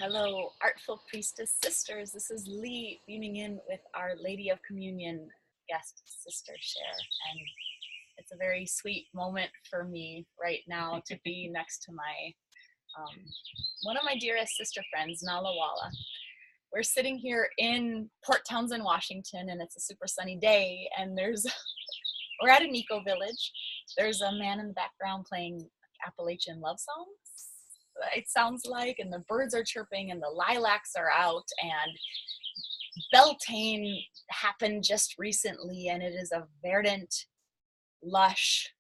Hello, Artful Priestess sisters. This is Lee beaming in with Our Lady of Communion guest sister share. And it's a very sweet moment for me right now to be next to my one of my dearest sister friends, Walla. We're sitting here in Port Townsend, Washington, and it's a super sunny day. And we're at an eco village. There's a man in the background playing Appalachian love songs, it sounds like, and the birds are chirping and the lilacs are out, and Beltane happened just recently, and it is a verdant, lush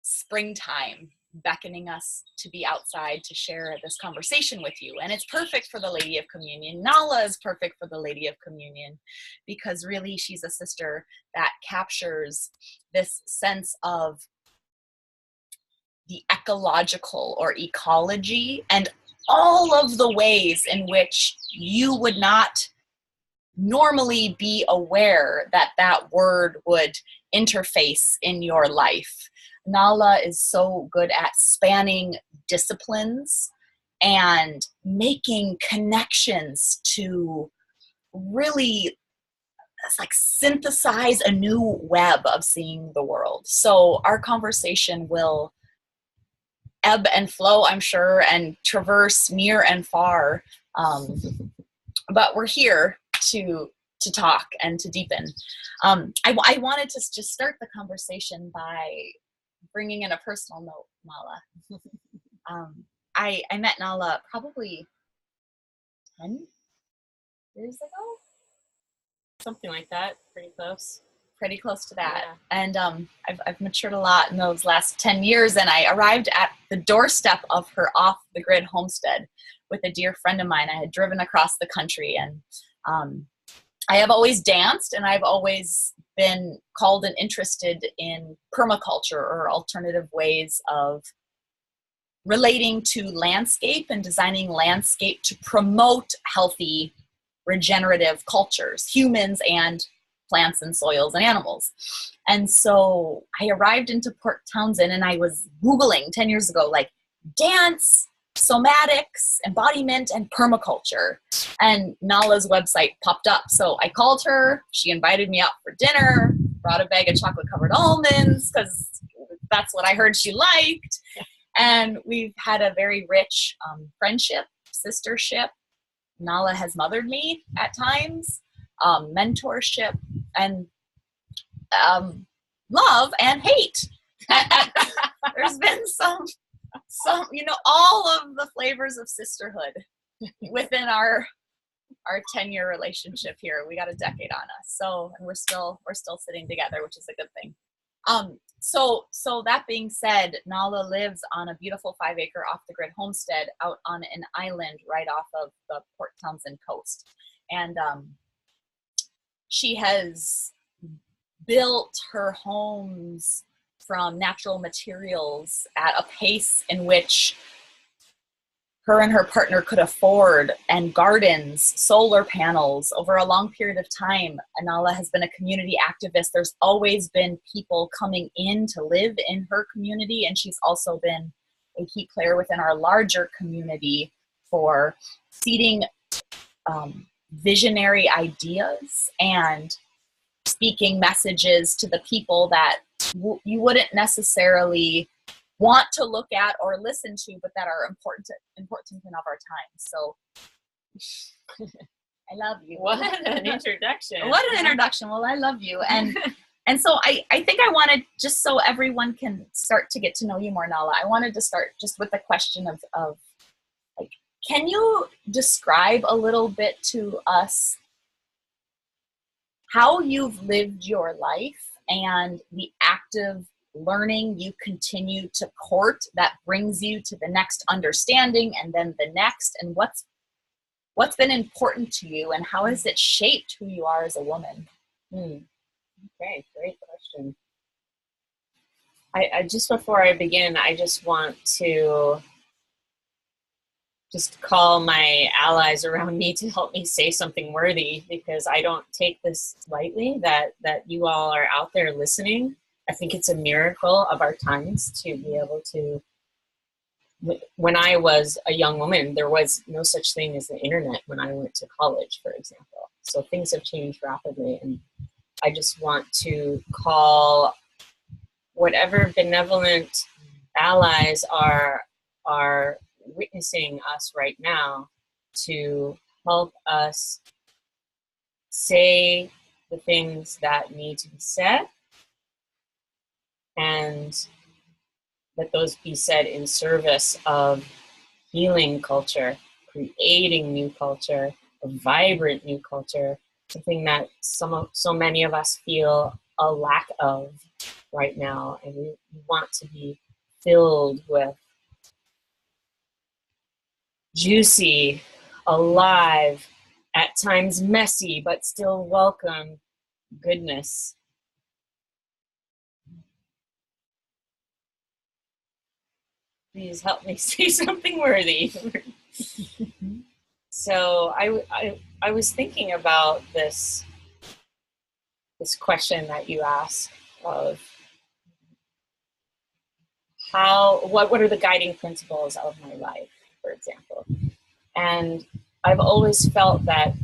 springtime beckoning us to be outside to share this conversation with you. And it's perfect for the Lady of Communion. Nala is perfect for the Lady of Communion because really she's a sister that captures this sense of the ecological or ecology and all of the ways in which you would not normally be aware that that word would interface in your life. Nala is so good at spanning disciplines and making connections to really like synthesize a new web of seeing the world. So our conversation will ebb and flow, I'm sure, and traverse near and far. But we're here to talk and to deepen. I wanted to just start the conversation by bringing in a personal note, Nala. I met Nala probably 10 years ago? Something like that, pretty close. Pretty close to that. Yeah. And I've matured a lot in those last 10 years, and I arrived at the doorstep of her off-the-grid homestead with a dear friend of mine. I had driven across the country, and I have always danced, and I've always been called and interested in permaculture or alternative ways of relating to landscape and designing landscape to promote healthy, regenerative cultures, humans and plants and soils and animals. And so I arrived into Port Townsend, and I was Googling 10 years ago, like dance, somatics, embodiment, and permaculture. And Nala's website popped up. So I called her, she invited me out for dinner, brought a bag of chocolate covered almonds because that's what I heard she liked. And we've had a very rich friendship, sistership. Nala has mothered me at times, mentorship, and love and hate. There's been some, all of the flavors of sisterhood within our 10-year relationship here. We got a decade on us, so and we're still sitting together, which is a good thing. So that being said, Nala lives on a beautiful 5-acre off-the-grid homestead out on an island right off of the Port Townsend coast, and she has built her homes from natural materials at a pace in which her and her partner could afford, and gardens, solar panels over a long period of time. Nala has been a community activist. There's always been people coming in to live in her community, and she's also been a key player within our larger community for seeding visionary ideas and speaking messages to the people that you wouldn't necessarily want to look at or listen to, but that are important in of our time. So I love you. What an introduction. What an introduction. Well, I love you. And so I think I wanted, just so everyone can start to get to know you more, Nala, I wanted to start just with the question of like, can you describe a little bit to us how you've lived your life and the active learning you continue to court that brings you to the next understanding and then the next, and what's been important to you and how has it shaped who you are as a woman? Okay, great question. I just before I begin, I just want to just call my allies around me to help me say something worthy, because I don't take this lightly that you all are out there listening. I think it's a miracle of our times to be able to when I was a young woman, there was no such thing as the internet when I went to college, for example. So things have changed rapidly, and I just want to call whatever benevolent allies are witnessing us right now to help us say the things that need to be said, and let those be said in service of healing culture, creating new culture, a vibrant new culture, something that so many of us feel a lack of right now. And we want to be filled with juicy, alive, at times messy, but still welcome goodness. Please help me say something worthy. So I was thinking about this question that you asked of what are the guiding principles of my life, for example. And I've always felt that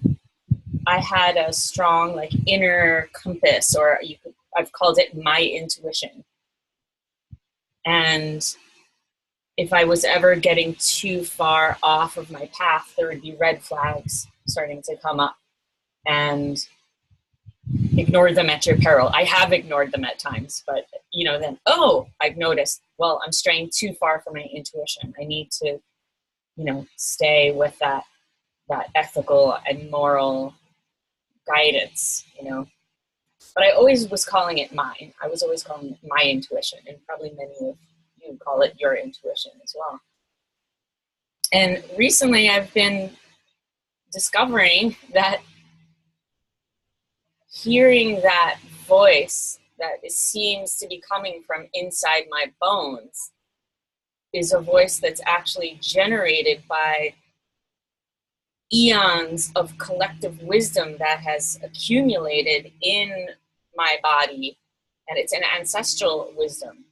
I had a strong like inner compass, or I've called it my intuition. And if I was ever getting too far off of my path, there would be red flags starting to come up, and ignore them at your peril. I have ignored them at times, but then, I've noticed, well, I'm straying too far from my intuition. I need to, stay with that ethical and moral guidance, But I always was calling it mine. I was always calling it my intuition, and probably many of you call it your intuition as well. And recently I've been discovering that hearing that voice that seems to be coming from inside my bones is a voice that's actually generated by eons of collective wisdom that has accumulated in my body, and it's an ancestral wisdom.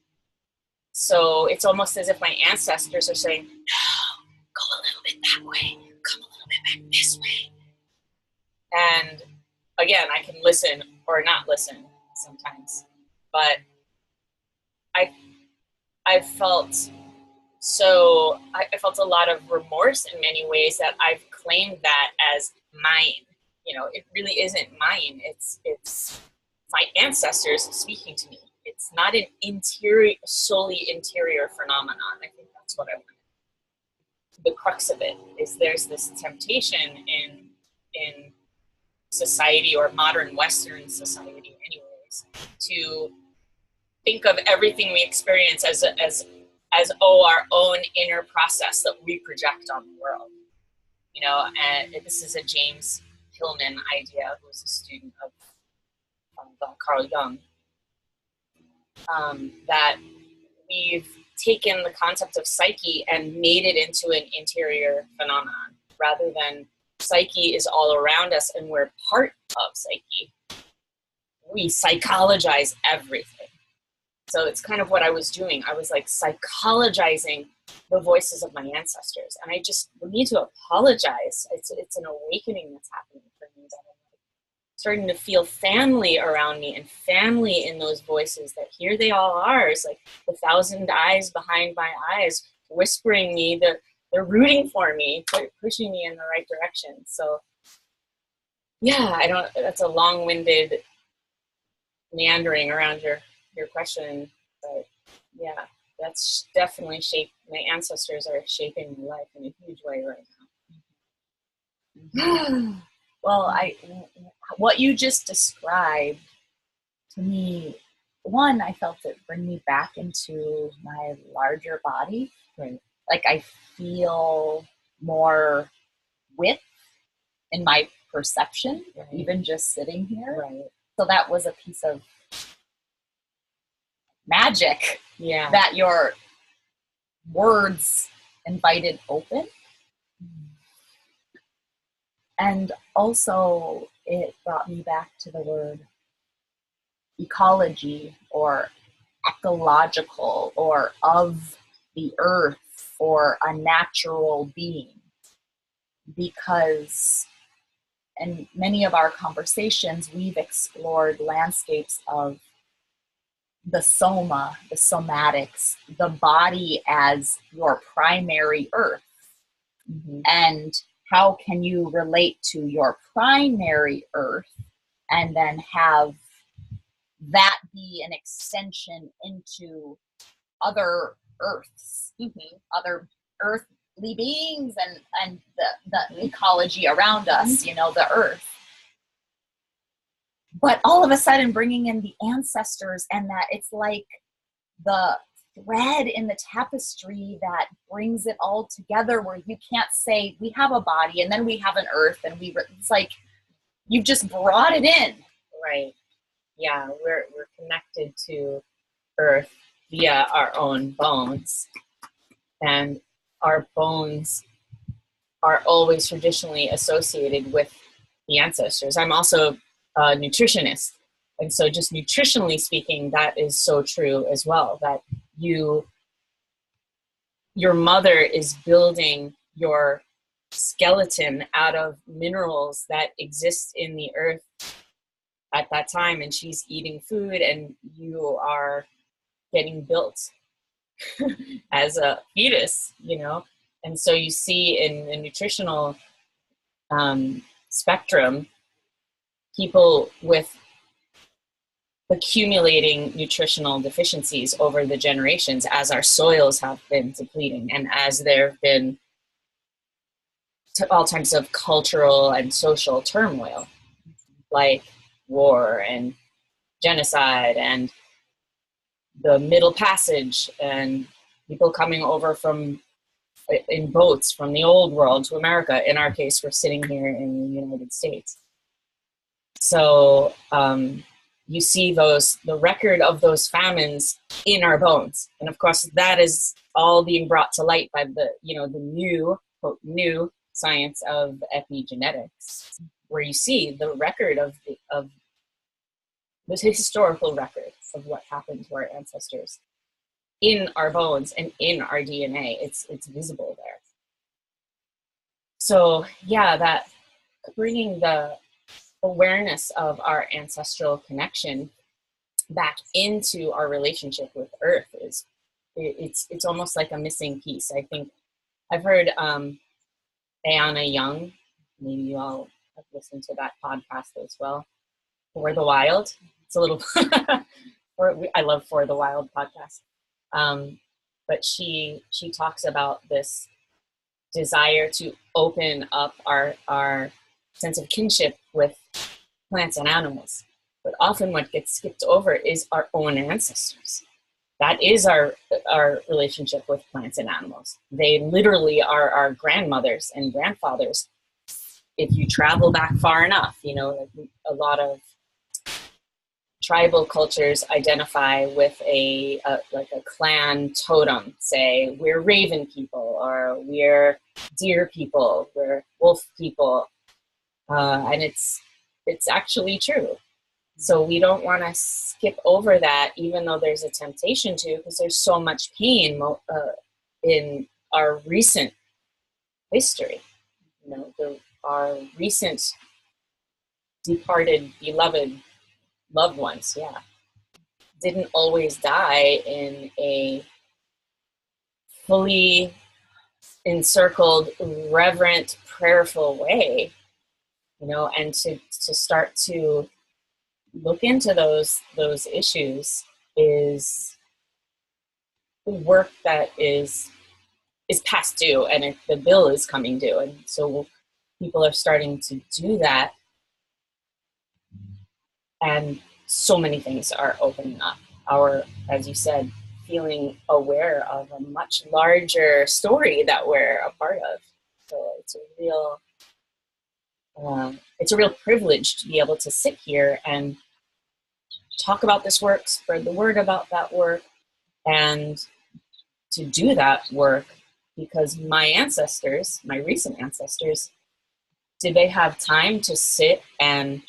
So it's almost as if my ancestors are saying, no, go a little bit that way, come a little bit back this way. And again, I can listen or not listen sometimes, but I felt I felt a lot of remorse in many ways that I've claimed that as mine. It really isn't mine. It's my ancestors speaking to me. It's not an solely interior phenomenon. I think that's what I wanted. The crux of it is there's this temptation in society, or modern Western society anyways, to think of everything we experience as our own inner process that we project on the world. And this is a James Hillman idea, who was a student of Carl Jung, that we've taken the concept of psyche and made it into an interior phenomenon, rather than psyche is all around us and we're part of psyche. We psychologize everything. So it's kind of what I was doing. I was like psychologizing the voices of my ancestors. And I just need to apologize. It's an awakening that's happening for me, that I'm starting to feel family around me, and family in those voices, that here they all are. It's like the thousand eyes behind my eyes, whispering me, they're rooting for me, pushing me in the right direction. So yeah, that's a long-winded meandering around your question, but yeah, that's definitely my ancestors are shaping my life in a huge way right now. Well, what you just described to me, one, I felt it bring me back into my larger body. Right. Like I feel more width in my perception, right, even just sitting here. Right. So that was a piece of magic, yeah, that your words invited open. And also it brought me back to the word ecology, or ecological, or of the earth, or a natural being, because in many of our conversations, we've explored landscapes of the soma, the somatics, the body as your primary earth. Mm-hmm. And how can you relate to your primary earth and then have that be an extension into other earths, other earthly beings, and the ecology around us, you know, the earth. But all of a sudden bringing in the ancestors, and that it's like the thread in the tapestry that brings it all together, where you can't say we have a body and then we have an earth, and it's like you've just brought it in. Right. Yeah, we're connected to earth via our own bones, and our bones are always traditionally associated with the ancestors. I'm also a nutritionist, and so just nutritionally speaking, that is so true as well, that your mother is building your skeleton out of minerals that exist in the earth at that time, and she's eating food, and you are getting built as a fetus, you know. And so you see in the nutritional spectrum, people with accumulating nutritional deficiencies over the generations as our soils have been depleting, and as there have been all types of cultural and social turmoil, like war and genocide and the Middle Passage, and people coming over in boats from the old world to America. In our case, we're sitting here in the United States. So you see the record of those famines in our bones. And of course, that is all being brought to light by the new, quote, new science of epigenetics, where you see the record of the historical record of what happened to our ancestors in our bones and in our DNA. It's visible there. So yeah, that bringing the awareness of our ancestral connection back into our relationship with Earth it's almost like a missing piece. I think I've heard Ayana Young, maybe you all have listened to that podcast as well, For the Wild. It's a little I love For the Wild podcast. But she talks about this desire to open up our sense of kinship with plants and animals. But often what gets skipped over is our own ancestors. That is our relationship with plants and animals. They literally are our grandmothers and grandfathers. If you travel back far enough, you know, like a lot of tribal cultures identify with a clan totem. Say we're raven people, or we're deer people, we're wolf people, and it's actually true. So we don't want to skip over that, even though there's a temptation to, because there's so much pain in our recent history. You know, our recent departed, beloved loved ones, didn't always die in a fully encircled, reverent, prayerful way, you know. And to start to look into those issues is work that is past due, and the bill is coming due, and so people are starting to do that. And so many things are opening up. As you said, feeling aware of a much larger story that we're a part of. So it's a real privilege to be able to sit here and talk about this work, spread the word about that work, and to do that work because my recent ancestors, did they have time to sit and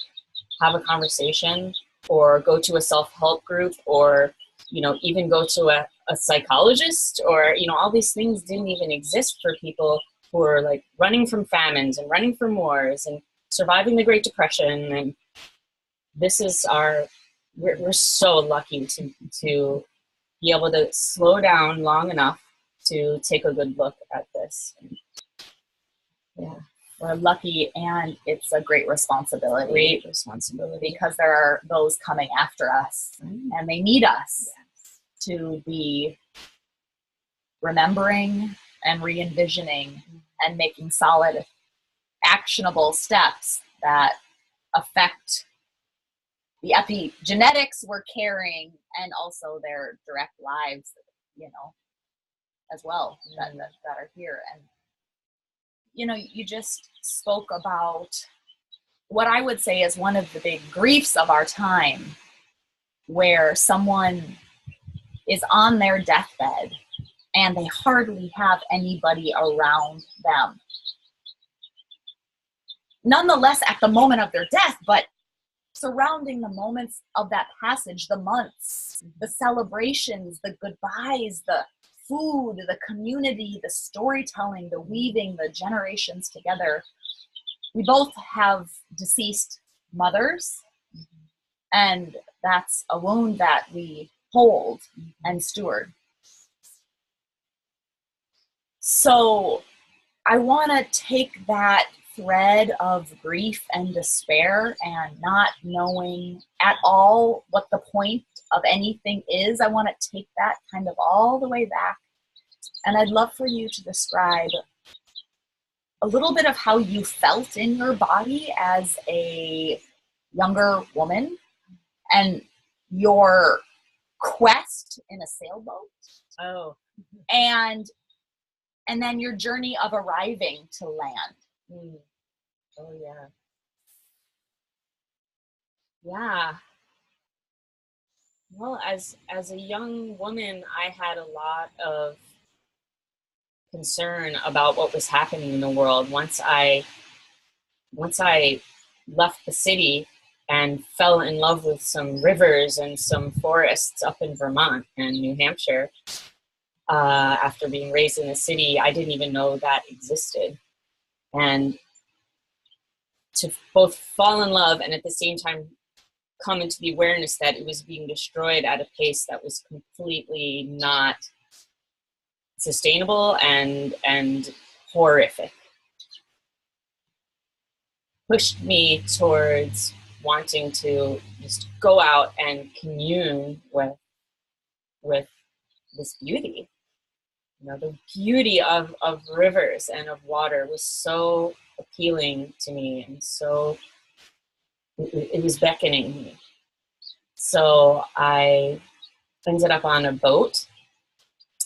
have a conversation or go to a self-help group or even go to a psychologist, or, all these things didn't even exist for people who were like running from famines and running from wars and surviving the Great Depression. And this is we're so lucky to be able to slow down long enough to take a good look at this. Yeah, we're lucky, and it's a great responsibility. Great responsibility. Because there are those coming after us, and they need us to be remembering and re-envisioning and making solid, actionable steps that affect the epigenetics we're carrying, and also their direct lives, as well, that are here. And you just spoke about what I would say is one of the big griefs of our time, where someone is on their deathbed and they hardly have anybody around them. Nonetheless, at the moment of their death, but surrounding the moments of that passage, the months, the celebrations, the goodbyes, the food, the community, the storytelling, the weaving, the generations together. We both have deceased mothers, and that's a wound that we hold and steward. So I want to take that thread of grief and despair and not knowing at all what the point of anything is. I want to take that kind of all the way back. And I'd love for you to describe a little bit of how you felt in your body as a younger woman, and your quest in a sailboat. Oh. And then your journey of arriving to land. Oh, yeah. Yeah. Well, as a young woman, I had a lot of concern about what was happening in the world. Once I left the city and fell in love with some rivers and some forests up in Vermont and New Hampshire, after being raised in the city, I didn't even know that existed. And to both fall in love and at the same time come into the awareness that it was being destroyed at a pace that was completely not sustainable and horrific, pushed me towards wanting to just go out and commune with this beauty. The beauty of rivers and of water was so appealing to me, and so it was beckoning me. So I ended up on a boat.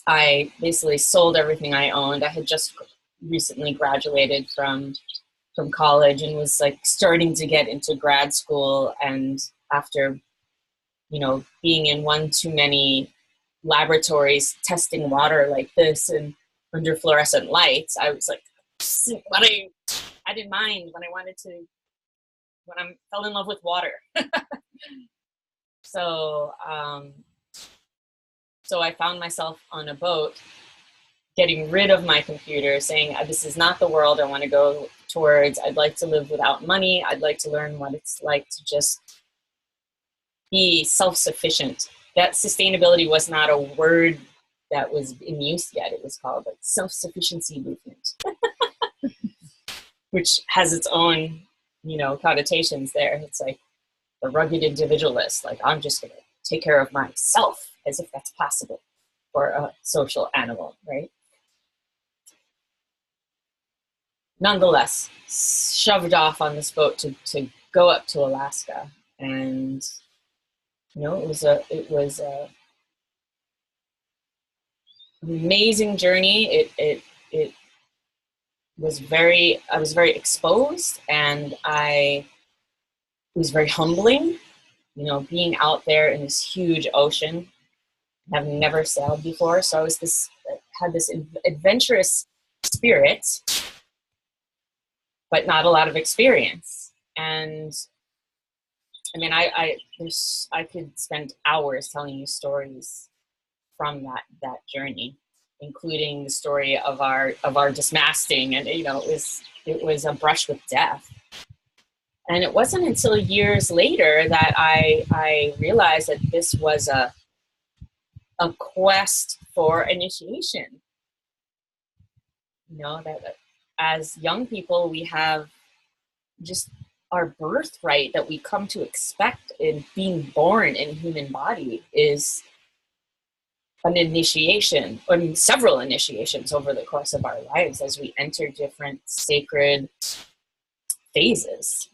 I basically sold everything I owned. I had just recently graduated from college and was like starting to get into grad school. And after, being in one too many laboratories testing water like this and under fluorescent lights, I was like, I didn't mind when I fell in love with water. So I found myself on a boat, getting rid of my computer, saying, this is not the world I want to go towards. I'd like to live without money. I'd like to learn what it's like to just be self-sufficient. That sustainability was not a word that was in use yet. It was called like self-sufficiency movement, which has its own, connotations there. It's like the rugged individualist, like I'm just going to take care of myself, as if that's possible for a social animal, right? Nonetheless, shoved off on this boat to go up to Alaska, and it was a amazing journey. It was I was very exposed, and it was very humbling, being out there in this huge ocean. I've never sailed before, so I had this adventurous spirit, but not a lot of experience. And I mean, I could spend hours telling you stories from that journey, including the story of our dismasting, and it was a brush with death. And it wasn't until years later that I realized that this was a quest for initiation. That as young people, we have just our birthright that we come to expect in being born in human body is an initiation, I mean, several initiations over the course of our lives as we enter different sacred phases.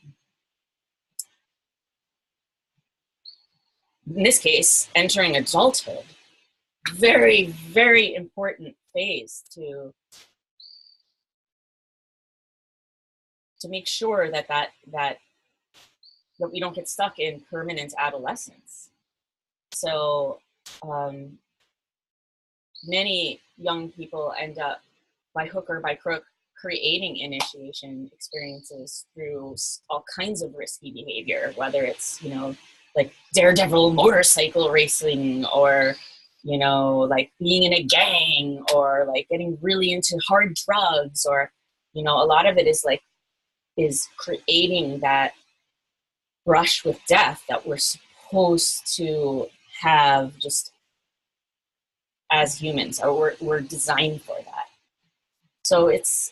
In this case, entering adulthood, very, very important phase to make sure that we don't get stuck in permanent adolescence. So many young people end up, by hook or by crook, creating initiation experiences through all kinds of risky behavior, whether it's, like daredevil motorcycle racing, or, like being in a gang, or like getting really into hard drugs, or, a lot of it is creating that brush with death that we're supposed to have just as humans, or we're designed for that. So it's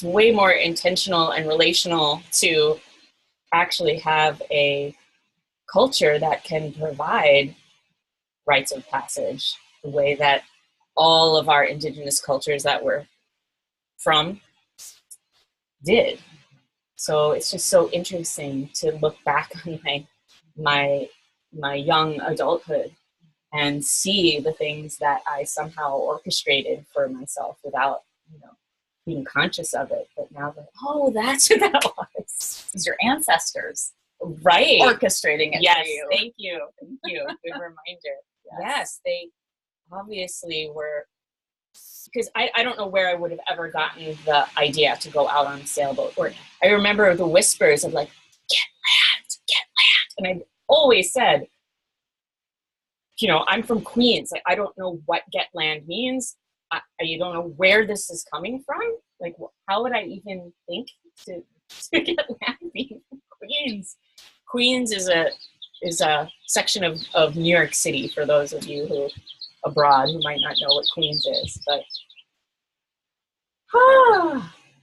way more intentional and relational to actually have a culture that can provide rites of passage the way that all of our indigenous cultures that we're from did. So it's just so interesting to look back on my young adulthood and see the things that I somehow orchestrated for myself without, being conscious of it. But now that, oh, that's what that was. It's your ancestors, right? Orchestrating it yes, for you. Thank you. Good reminder. Yes, they obviously were, because I don't know where I would have ever gotten the idea to go out on a sailboat. Or I remember the whispers of like, get land. And I always said, I'm from Queens. Like, I don't know what get land means. You don't know where this is coming from. Like, how would I even think to get land being from Queens? Queens is a section of New York City, for those of you who abroad who might not know what Queens is. But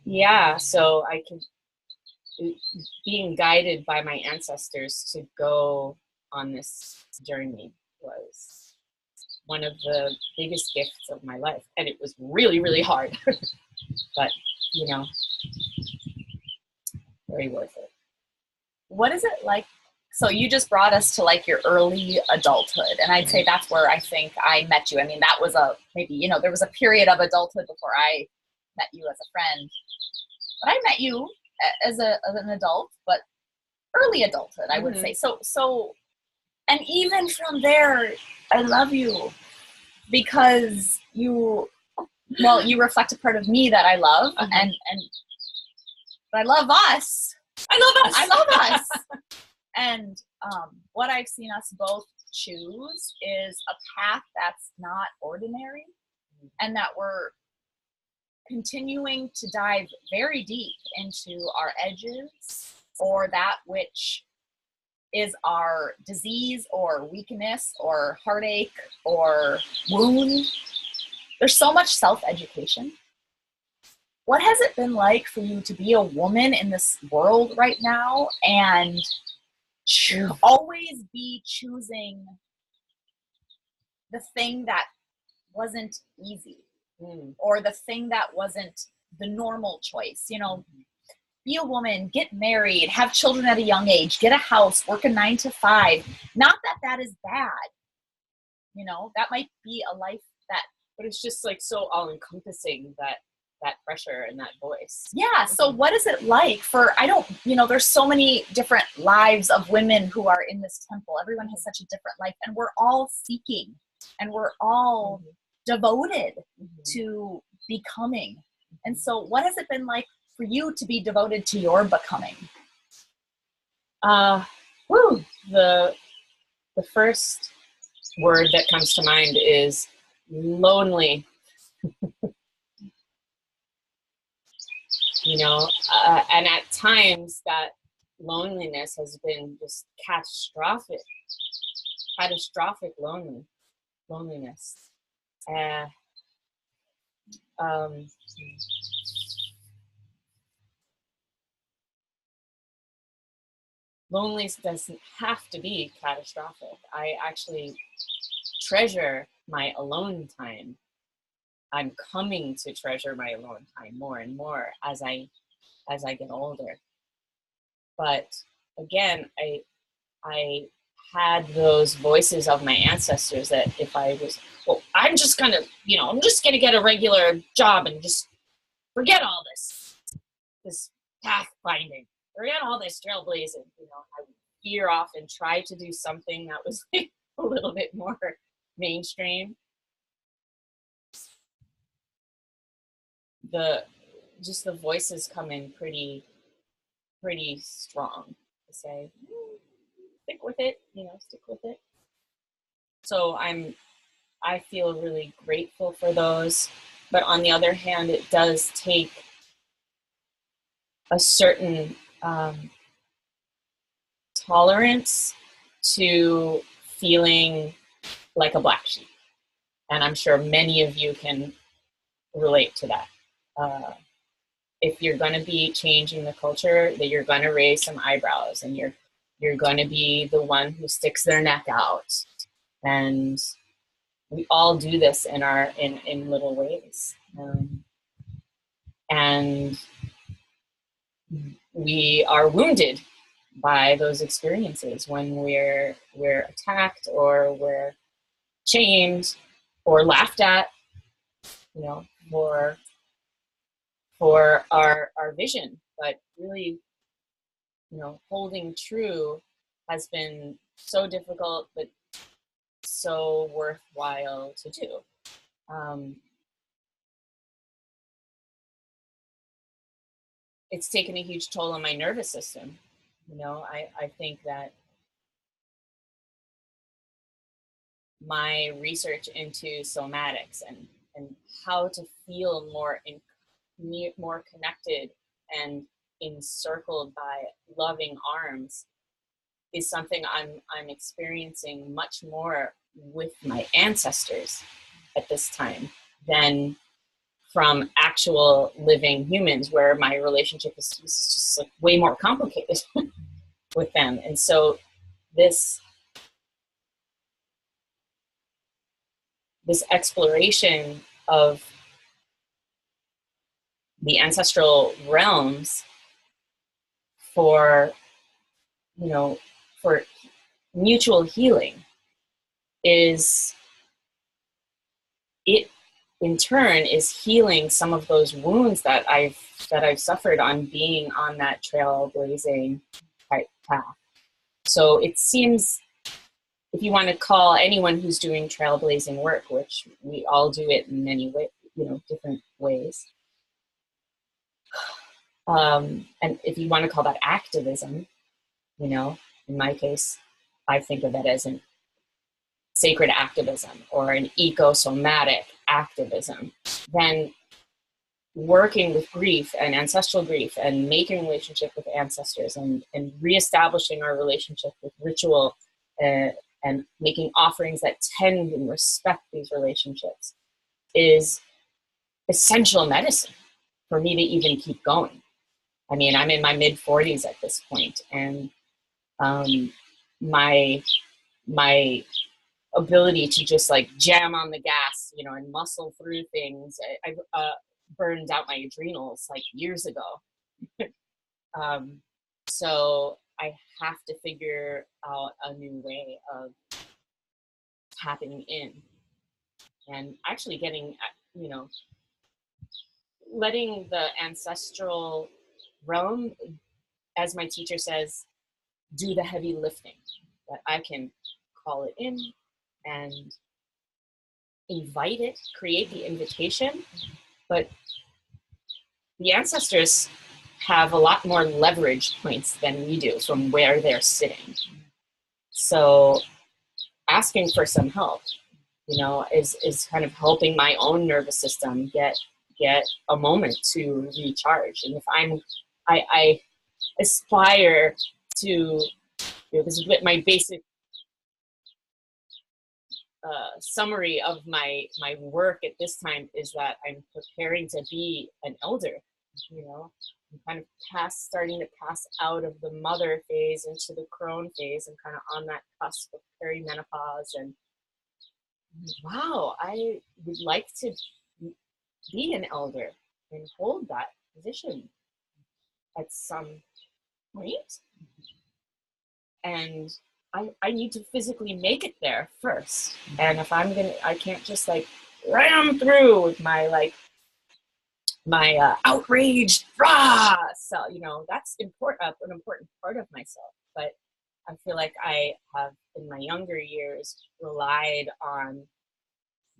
yeah, so I can, being guided by my ancestors to go on this journey was one of the biggest gifts of my life. And it was really, really hard, but, very worth it. What is it like? So you just brought us to like your early adulthood. And I'd say that's where I think I met you. I mean, that was maybe, there was a period of adulthood before I met you as a friend. But I met you as an adult, but early adulthood, I would say. So, and even from there, I love you because you reflect a part of me that I love, and but I love us. I love us. And what I've seen us both choose is a path that's not ordinary, and that we're continuing to dive very deep into our edges, or that which is our disease or weakness or heartache or wound. There's so much self-education. What has it been like for you to be a woman in this world right now and always be choosing the thing that wasn't easy, or the thing that wasn't the normal choice? Be a woman, get married, have children at a young age, get a house, work a 9 to 5. Not that that is bad. That might be a life that, but it's just like so all encompassing, that pressure and that voice. Yeah. So what is it like there's so many different lives of women who are in this temple. Everyone has such a different life, and we're all seeking, and we're all devoted to becoming. And so what has it been like for you to be devoted to your becoming? The first word that comes to mind is lonely. You know, and at times that loneliness has been just catastrophic loneliness. Um, Loneliness doesn't have to be catastrophic. I actually treasure my alone time. I'm coming to treasure my alone time more and more as I get older. But again, I had those voices of my ancestors that if I was, well, I'm just gonna get a regular job and just forget all this pathfinding, forget all this trailblazing. You know, I would veer off and try to do something that was like a little bit more mainstream. The voices come in pretty strong to say, stick with it, stick with it. So I feel really grateful for those. But on the other hand, it does take a certain tolerance to feeling like a black sheep. And I'm sure many of you can relate to that. If you're going to be changing the culture, that you're going to raise some eyebrows, and you're going to be the one who sticks their neck out. And we all do this in little ways. And we are wounded by those experiences when we're attacked or we're shamed or laughed at, for our vision. But really, holding true has been so difficult, but so worthwhile to do. It's taken a huge toll on my nervous system. I think that my research into somatics and how to feel more connected and encircled by loving arms is something I'm experiencing much more with my ancestors at this time than from actual living humans, where my relationship is just like way more complicated with them. And so this exploration of the ancestral realms for mutual healing it in turn is healing some of those wounds that I've suffered on being on that trailblazing type path. So it seems, if you want to call anyone who's doing trailblazing work, which we all do it in many ways, different ways, and if you want to call that activism, in my case, I think of it as an sacred activism or an eco-somatic activism, then working with grief and ancestral grief and making relationship with ancestors and reestablishing our relationship with ritual and making offerings that tend and respect these relationships is essential medicine for me to even keep going. I mean, I'm in my mid-40s at this point, and my ability to just like jam on the gas, and muscle through things. I burned out my adrenals like years ago. So I have to figure out a new way of tapping in and actually getting, letting the ancestral realm, as my teacher says, do the heavy lifting, that I can call it in and invite it, create the invitation. But the ancestors have a lot more leverage points than we do from where they're sitting. So asking for some help, is kind of helping my own nervous system get a moment to recharge. And if I aspire to, this is my basic summary of my work at this time is that I'm preparing to be an elder. I'm kind of starting to pass out of the mother phase into the crone phase, and kind of on that cusp of perimenopause. And wow, I would like to be an elder and hold that position at some point. And I need to physically make it there first. And if I can't just like ram through with my outraged rah. So, that's important, an important part of myself. But I feel like I have in my younger years relied on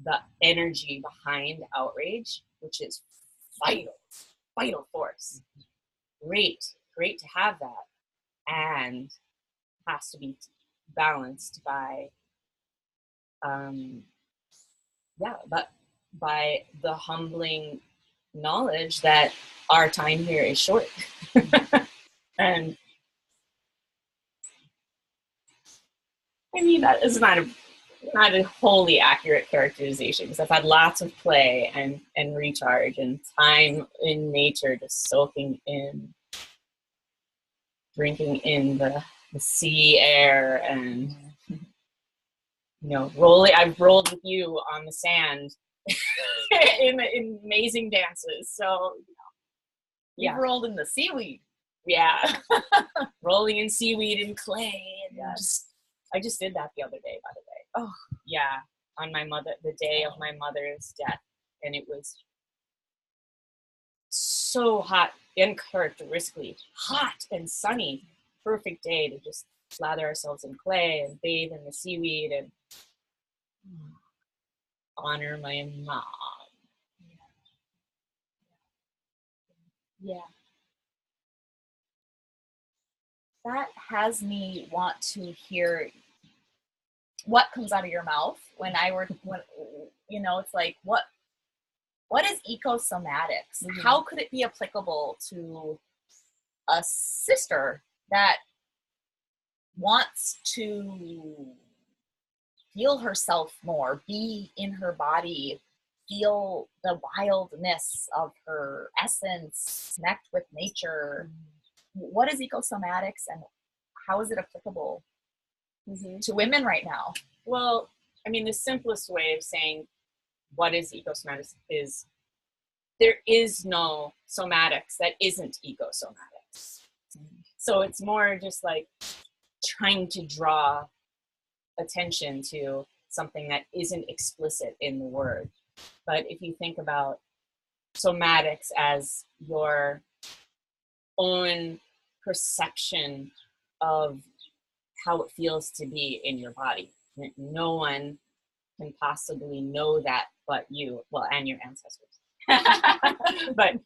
the energy behind outrage, which is vital force. Great to have that. And has to be balanced by by the humbling knowledge that our time here is short. And I mean, that is not a wholly accurate characterization, because I've had lots of play and recharge and time in nature, just soaking in, drinking in the sea air, and I've rolled with you on the sand in amazing dances. So You've rolled in the seaweed. Yeah. Rolling in seaweed and clay. And Yes. I just did that the other day, by the way. Oh, yeah. On the day of my mother's death. And it was so hot, uncharacteristically hot and sunny. Perfect day to just slather ourselves in clay and bathe in the seaweed and honor my mom. Yeah. That has me want to hear what comes out of your mouth when it's like, what is ecosomatics? Mm-hmm. How could it be applicable to a sister that wants to feel herself more, be in her body, feel the wildness of her essence, connect with nature? What is ecosomatics, and how is it applicable to women right now? Well, I mean, the simplest way of saying what is ecosomatics is there is no somatics that isn't ecosomatics. So it's more just like trying to draw attention to something that isn't explicit in the word. But if you think about somatics as your own perception of how it feels to be in your body, no one can possibly know that but you, well, and your ancestors. But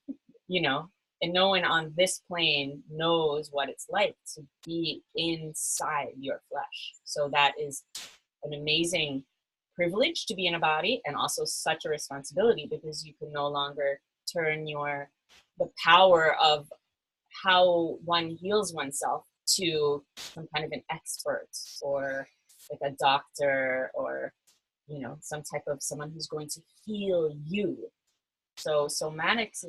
and no one on this plane knows what it's like to be inside your flesh. So that is an amazing privilege to be in a body, and also such a responsibility, because you can no longer turn the power of how one heals oneself to some kind of an expert, or like a doctor, or some type of someone who's going to heal you. So somatics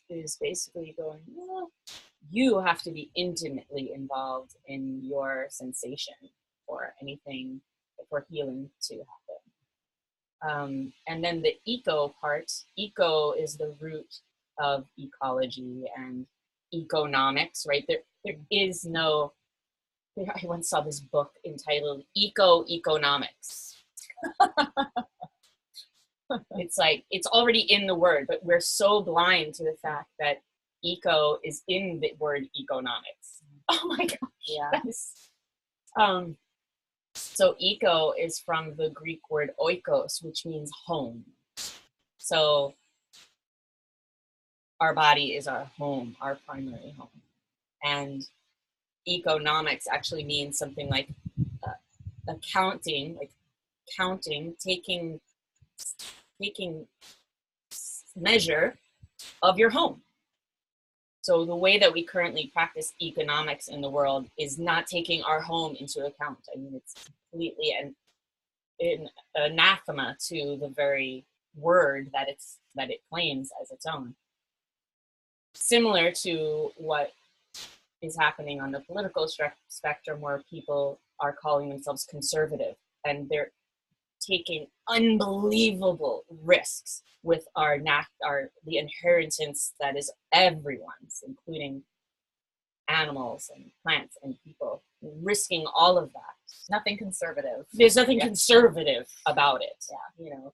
is basically going, well, you have to be intimately involved in your sensation for anything for healing to happen. And then the eco part, eco is the root of ecology and economics, right? There is no, I once saw this book entitled Economics. It's like, it's already in the word, but we're so blind to the fact that eco is in the word economics. Oh my gosh. Yeah. So eco is from the Greek word oikos, which means home. So our body is our home, our primary home. And economics actually means something like accounting, like counting, taking measure of your home. So the way that we currently practice economics in the world is not taking our home into account. I mean, it's completely an anathema to the very word that it claims as its own. Similar to what is happening on the political spectrum, where people are calling themselves conservative, and they're taking unbelievable risks with the inheritance that is everyone's, including animals and plants and people, risking all of that. Nothing conservative. There's nothing conservative about it. Yeah, you know.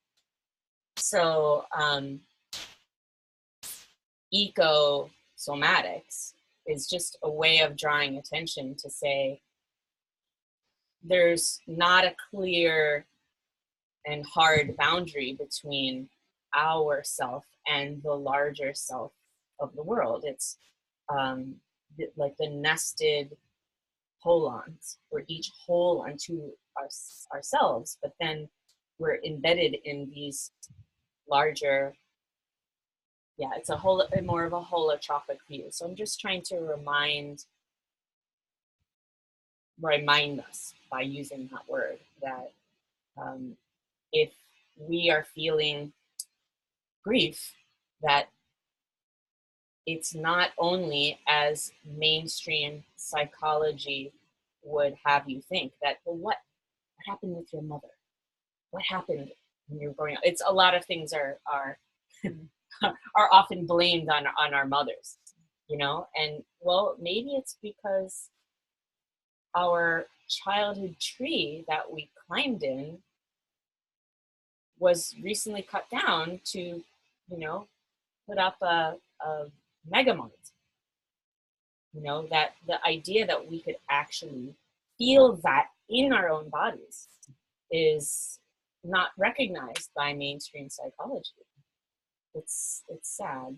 So ecosomatics is just a way of drawing attention to say there's not a clear and hard boundary between our self and the larger self of the world. It's like the nested holons. We're each whole unto ourselves, but then we're embedded in these larger, it's more of a holotropic view. So I'm just trying to remind us by using that word that if we are feeling grief, that it's not only as mainstream psychology would have you think that, well, what happened with your mother? What happened when you were growing up? It's a lot of things are are often blamed on our mothers, you know, and well, maybe it's because our childhood tree that we climbed in was recently cut down to, you know, put up a megamart. You know, that the idea that we could actually feel that in our own bodies is not recognized by mainstream psychology. It's sad.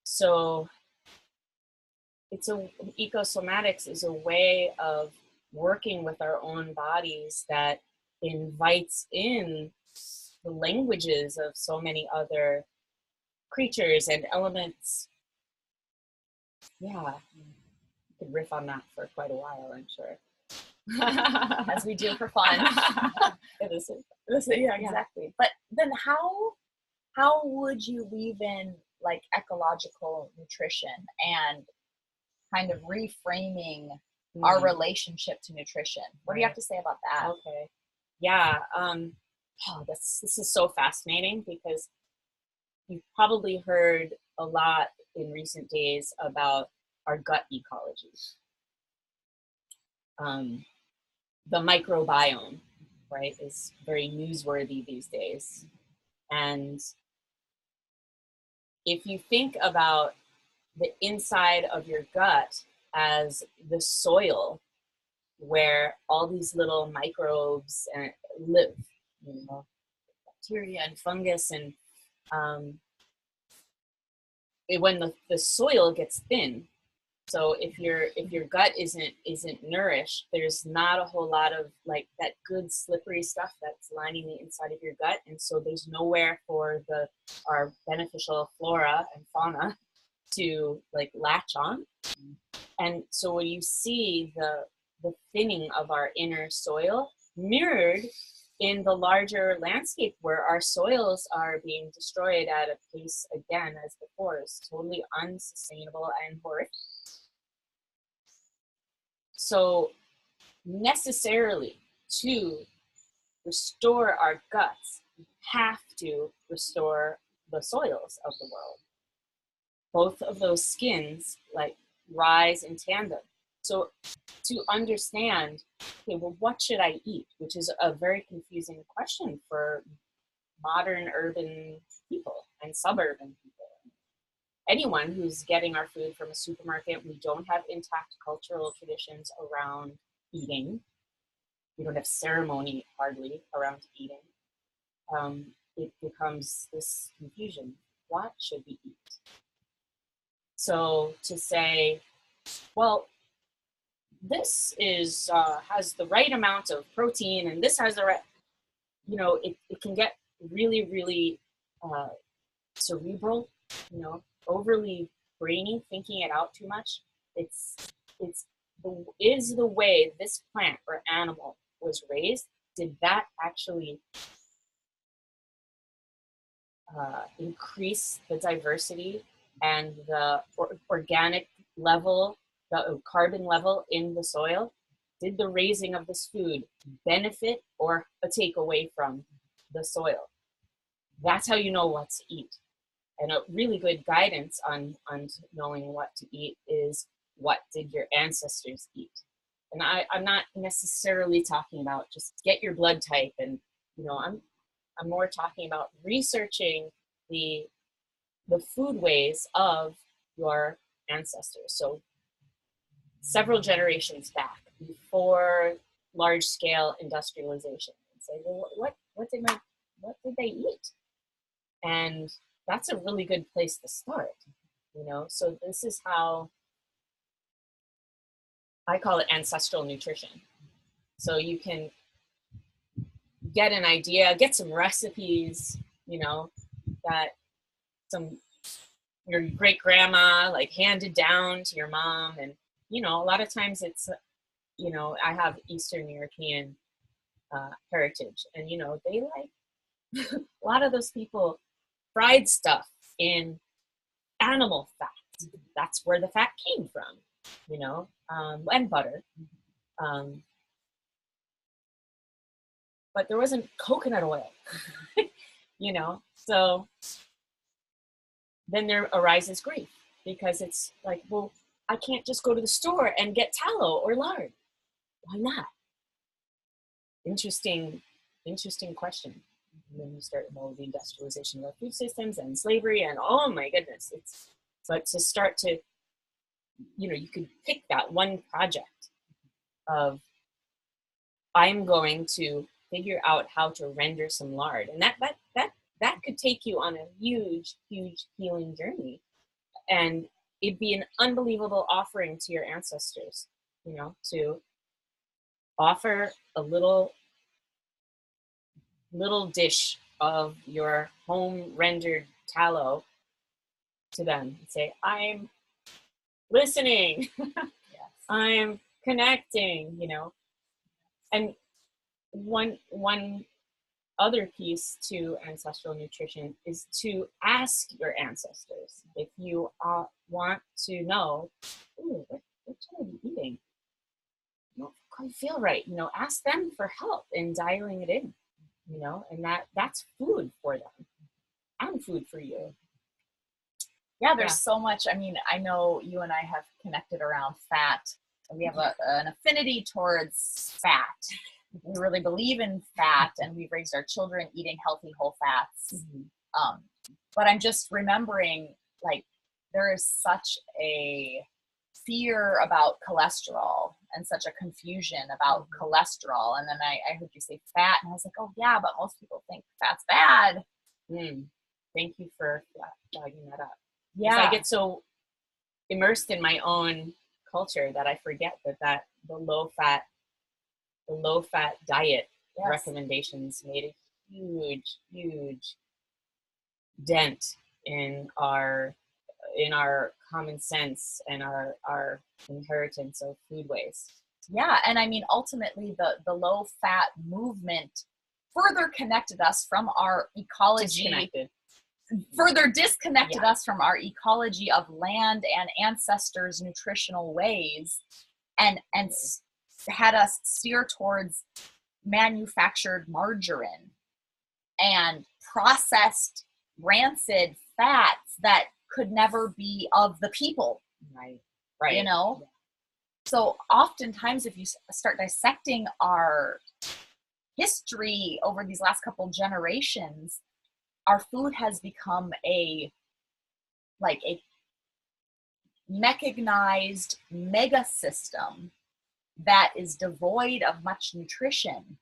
So ecosomatics is a way of working with our own bodies that invites in the languages of so many other creatures and elements. Yeah, you could riff on that for quite a while, I'm sure. As we do for fun. Yeah, exactly. But then how would you weave in like ecological nutrition and kind of reframing our relationship to nutrition? What do you have to say about that? Okay. Yeah. This is so fascinating because you've probably heard a lot in recent days about our gut ecology. The microbiome, right, is very newsworthy these days. And if you think about the inside of your gut as the soil where all these little microbes live, you know, bacteria and fungus, and when the soil gets thin, so if your gut isn't nourished, there's not a whole lot of like that good slippery stuff that's lining the inside of your gut, and so there's nowhere for our beneficial flora and fauna to like latch on. And so when you see the thinning of our inner soil mirrored in the larger landscape where our soils are being destroyed at a pace, again, as before, is totally unsustainable and horrific. So necessarily to restore our guts, we have to restore the soils of the world. Both of those skins like rise in tandem. So to understand, okay, well, what should I eat? Which is a very confusing question for modern urban people and suburban people. Anyone who's getting our food from a supermarket, we don't have intact cultural traditions around eating. We don't have ceremony hardly around eating. It becomes this confusion. what should we eat? So to say, well, this is has the right amount of protein, and this has the right, it can get really, really cerebral, overly brainy, thinking it out too much. Is the way this plant or animal was raised, did that actually increase the diversity and the organic level, the carbon level in the soil? Did the raising of this food benefit or take away from the soil? That's how you know what to eat. And a really good guidance on knowing what to eat is, what did your ancestors eat? And I'm not necessarily talking about just get your blood type, and I'm more talking about researching the food ways of your ancestors. So several generations back, before large scale industrialization, and say, well, what did they eat? And that's a really good place to start. So this is how I call it ancestral nutrition. So you can get an idea, get some recipes, that your great grandma like handed down to your mom. And a lot of times it's I have Eastern European heritage, and they like a lot of those people fried stuff in animal fat. That's where the fat came from, and butter. But there wasn't coconut oil, so then there arises grief, because it's like, well, I can't just go to the store and get tallow or lard. Why not? Interesting question. And then you start the industrialization of our food systems and slavery, and oh my goodness, but to start to, you could pick that one project of, I'm going to figure out how to render some lard, and that could take you on a huge healing journey, and it'd be an unbelievable offering to your ancestors, to offer a little dish of your home rendered tallow to them and say, I'm listening. Yes. I'm connecting, and one other piece to ancestral nutrition is to ask your ancestors if you want to know, what should I be eating? I don't quite feel right. Ask them for help in dialing it in, and that's food for them and food for you. Yeah, there's so much. I mean, I know you and I have connected around fat. We have an affinity towards fat. We really believe in fat, and we've raised our children eating healthy whole fats. Mm-hmm. But I'm just remembering, like, there is such a fear about cholesterol and such a confusion about cholesterol. And then I heard you say fat, and I was like, oh yeah, but most people think fat's bad. Thank you for flagging that up. Yeah, I get so immersed in my own culture that I forget that the low fat diet recommendations made a huge dent in our common sense and our inheritance of foodways. Yeah, and I mean, ultimately, the low fat movement further connected us from our ecology. Further disconnected us from our ecology of land and ancestors' nutritional ways, and had us steer towards manufactured margarine and processed rancid fats that could never be of the people. Right. So oftentimes, if you start dissecting our history over these last couple generations, our food has become a mechanized mega system that is devoid of much nutrition,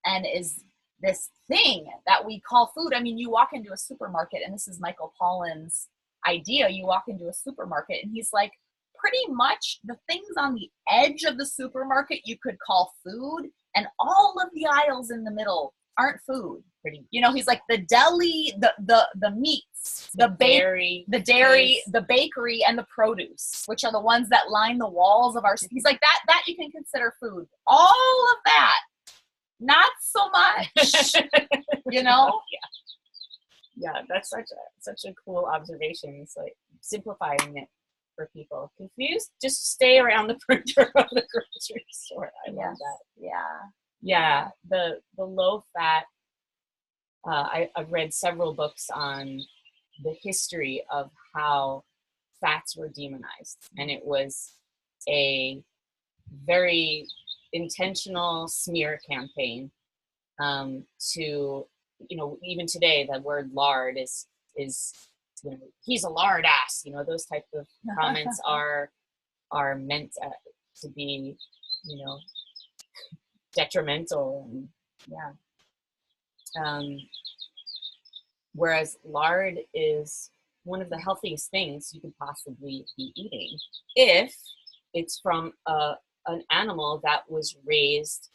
and is this thing that we call food. I mean, you walk into a supermarket, and this is Michael Pollan's idea. You walk into a supermarket, and he's like, pretty much the things on the edge of the supermarket you could call food, and all of the aisles in the middle aren't food. You know, he's like the deli, the meats, the dairy, the bakery, and the produce, which are the ones that line the walls of our. He's like that you can consider food. All of that, not so much. You know. Yeah, that's such a cool observation. It's like simplifying it for people. Confused? Just stay around the perimeter of the grocery store. I love that. Yeah. The low fat. I've read several books on the history of how fats were demonized, and it was a very intentional smear campaign to, you know, even today the word lard is you know, he's a lard ass, you know, those type of comments are meant to be, you know, detrimental. And whereas lard is one of the healthiest things you could possibly be eating if it's from an animal that was raised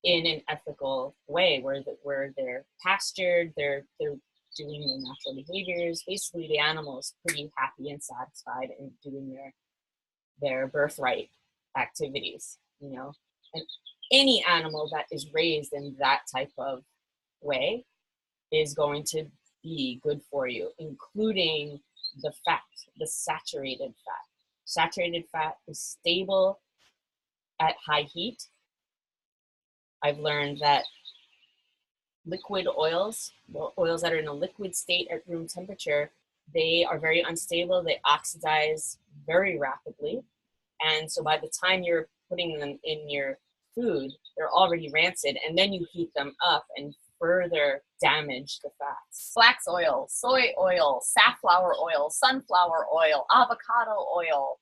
in an ethical way, where they're pastured, they're doing their natural behaviors. Basically, the animal is pretty happy and satisfied and doing their birthright activities, you know. And any animal that is raised in that type of way is going to be good for you, including the fat, the saturated fat. Saturated fat is stable at high heat. I've learned that liquid oils, the oils that are in a liquid state at room temperature, they are very unstable. They oxidize very rapidly. And so by the time you're putting them in your food, they're already rancid. And then you heat them up and further damage the fats. Flax oil, soy oil, safflower oil, sunflower oil, avocado oil,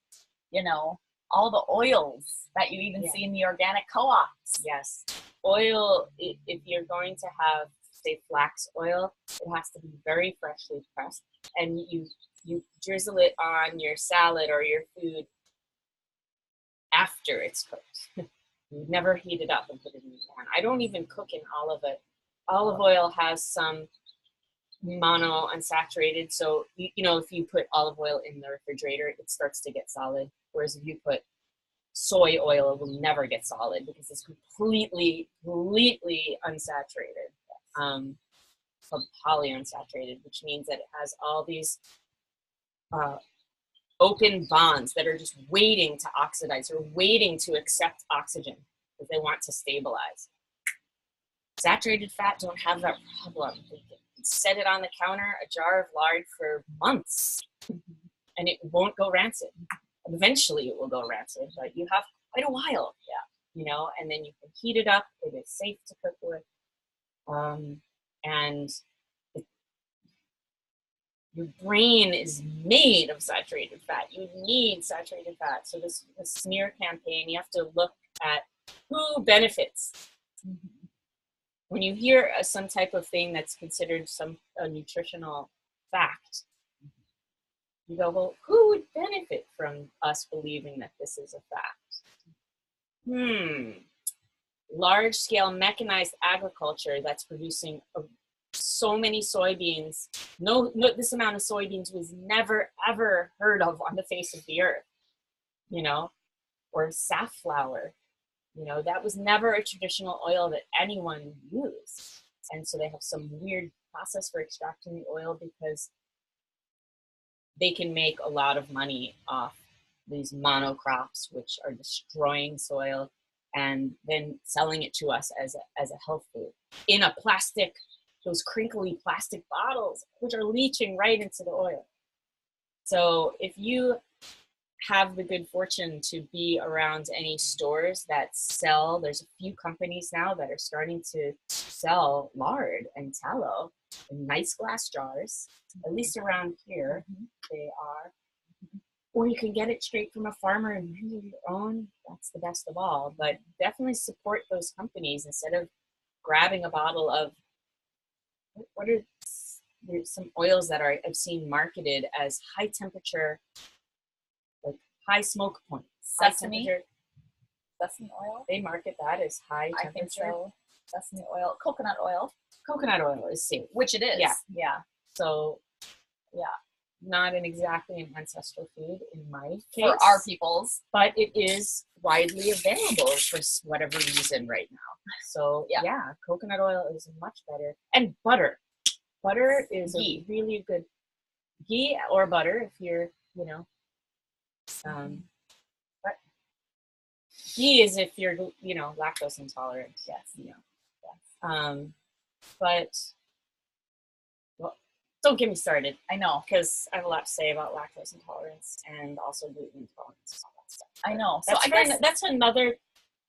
you know, all the oils that you even see in the organic co-ops. Yes. Oil, if you're going to have, say, flax oil, it has to be very freshly pressed. And you drizzle it on your salad or your food after it's cooked. You never heat it up and put it in the pan. I don't even cook in olive oil. Olive oil has some mono unsaturated, so you know, if you put olive oil in the refrigerator, it starts to get solid. Whereas if you put soy oil, it will never get solid because it's completely unsaturated. Called polyunsaturated, which means that it has all these open bonds that are just waiting to oxidize or waiting to accept oxygen because they want to stabilize. Saturated fat don't have that problem. You can set it on the counter, a jar of lard, for months, and it won't go rancid. Eventually it will go rancid, but you have quite a while, you know, and then you can heat it up. It is safe to cook with. And your brain is made of saturated fat. You need saturated fat. So this smear campaign, you have to look at who benefits. When you hear some type of thing that's considered a nutritional fact, you go, well, who would benefit from us believing that this is a fact? Large-scale mechanized agriculture that's producing so many soybeans. No, this amount of soybeans was never, ever heard of on the face of the earth, you know, or safflower. You know, that was never a traditional oil that anyone used. And so they have some weird process for extracting the oil because they can make a lot of money off these monocrops, which are destroying soil, and then selling it to us as a health food in a plastic, those crinkly plastic bottles, which are leaching right into the oil. So if you have the good fortune to be around any stores that sell, there's a few companies now that are starting to sell lard and tallow in nice glass jars, at least around here they are. Or you can get it straight from a farmer and do your own. That's the best of all. But definitely support those companies instead of grabbing a bottle of, what are there's some oils that I've seen marketed as high temperature, like high smoke point. Sesame oil. They market that as high temperature. I think so. Sesame oil, coconut oil. Coconut oil is safe, which it is. Yeah. So, yeah, not exactly an ancestral food in my case. For our peoples. But it is widely available for whatever reason right now. So, yeah, coconut oil is much better. And butter. Butter is a really good, ghee or butter if you're, but ghee is if you're, lactose intolerant. Yes. But, well, don't get me started. I know. Because I have a lot to say about lactose intolerance and also gluten intolerance and all that stuff. I know. So I guess that's another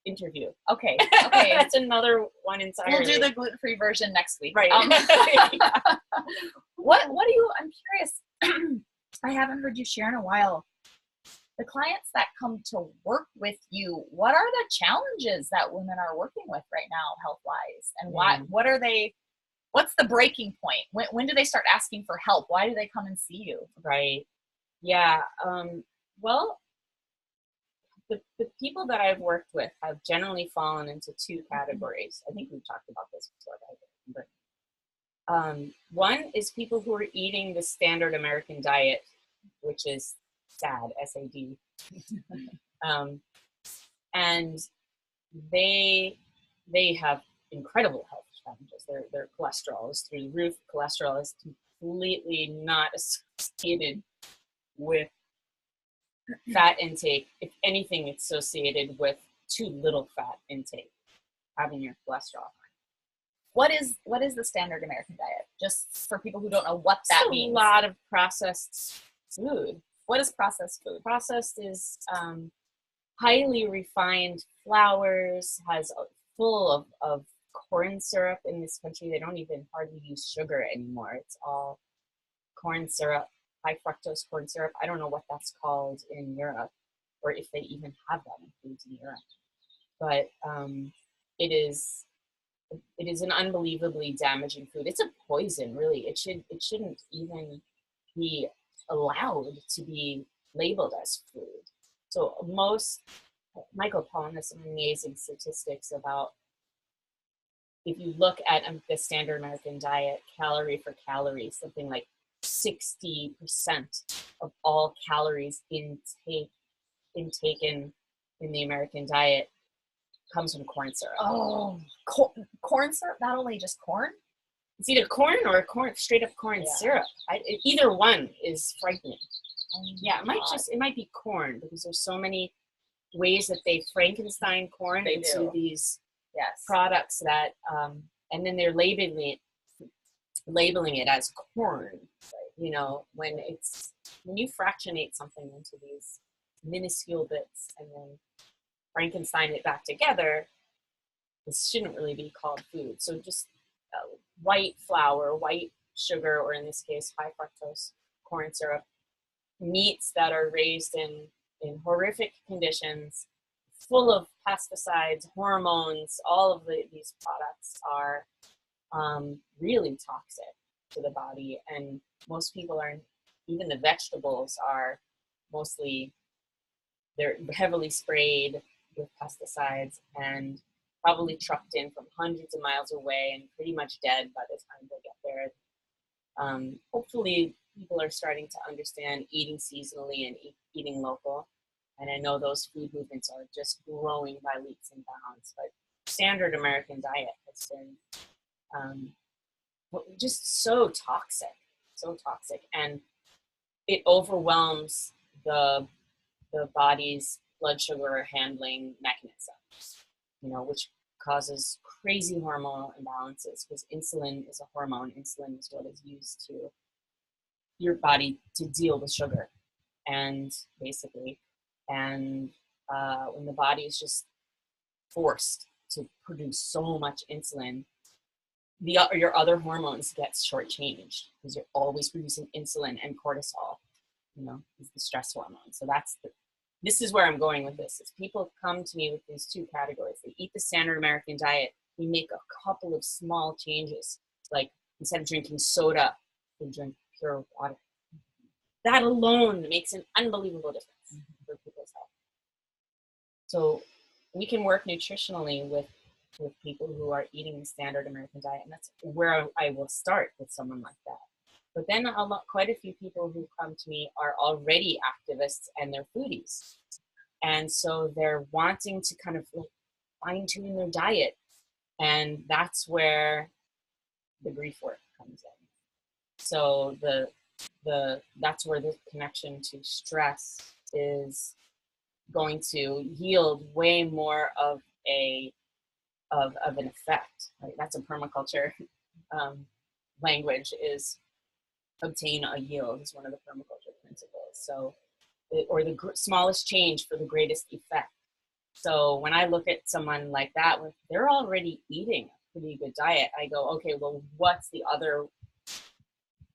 interview. Okay. That's another one entirely. We'll do the gluten-free version next week. Right. What do you, I'm curious, I haven't heard you share in a while. The clients that come to work with you, what are the challenges that women are working with right now, health-wise? And what's the breaking point? When do they start asking for help? Why do they come and see you? Right. Yeah. Well, the people that I've worked with have generally fallen into two categories. I think we've talked about this before. One is people who are eating the standard American diet, which is SAD, S-A-D. And they have incredible health challenges. Their cholesterol is through the roof. Cholesterol is completely not associated with fat intake. If anything, it's associated with too little fat intake, having your cholesterol high. What is the standard American diet? Just for people who don't know what that means. A lot of processed food. What is processed food? Processed is highly refined flours, has full of corn syrup. In this country, they don't even hardly use sugar anymore. It's all corn syrup, high fructose corn syrup. I don't know what that's called in Europe, or if they even have that in foods in Europe. But it is an unbelievably damaging food. It's a poison, really. It shouldn't even be allowed to be labeled as food. So Michael Pollan has some amazing statistics about, if you look at the standard American diet, calorie for calorie, something like 60% of all calories intaken in the American diet comes from corn syrup. Oh, corn syrup? Not only just corn? It's either corn or straight up corn syrup. Either one is frightening. It might be corn, because there's so many ways that they Frankenstein corn into these products that, and then they're labeling it as corn. When you fractionate something into these minuscule bits and then Frankenstein it back together, this shouldn't really be called food. So just white flour, white sugar, or in this case, high fructose corn syrup, meats that are raised in horrific conditions, full of pesticides, hormones. All of these products are really toxic to the body, and most people even the vegetables are they're heavily sprayed with pesticides and probably trucked in from hundreds of miles away and pretty much dead by the time they get there. Hopefully people are starting to understand eating seasonally and eating local. And I know those food movements are just growing by leaps and bounds, but standard American diet has been just so toxic, and it overwhelms the body's blood sugar handling mechanisms, which causes crazy hormonal imbalances, because insulin is a hormone. Insulin is what is used to your body to deal with sugar, and when the body is just forced to produce so much insulin, your other hormones get shortchanged, because you're always producing insulin, and cortisol, is the stress hormone. So this is where I'm going with this. Is people come to me with these two categories. They eat the standard American diet, we make a couple of small changes, like instead of drinking soda, we drink pure water. That alone makes an unbelievable difference for people's health. So we can work nutritionally with people who are eating the standard American diet, and that's where I will start with someone like that. But then quite a few people who come to me are already activists and they're foodies, and so they're wanting to kind of like fine tune their diet, and that's where the grief work comes in. So that's where the connection to stress is going to yield way more of an effect. Right? That's a permaculture language, is obtain a yield is one of the permaculture principles. So, or the smallest change for the greatest effect. So when I look at someone like that, when they're already eating a pretty good diet, I go, okay, well, what's the other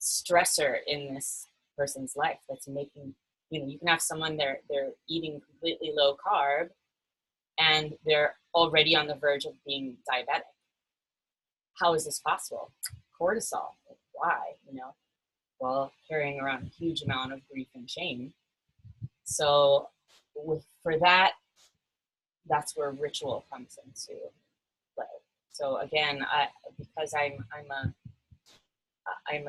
stressor in this person's life that's making, you can have someone they're eating completely low carb and they're already on the verge of being diabetic. How is this possible? Cortisol. Why? Well, carrying around a huge amount of grief and shame. So for that, that's where ritual comes into play. So again, because I'm a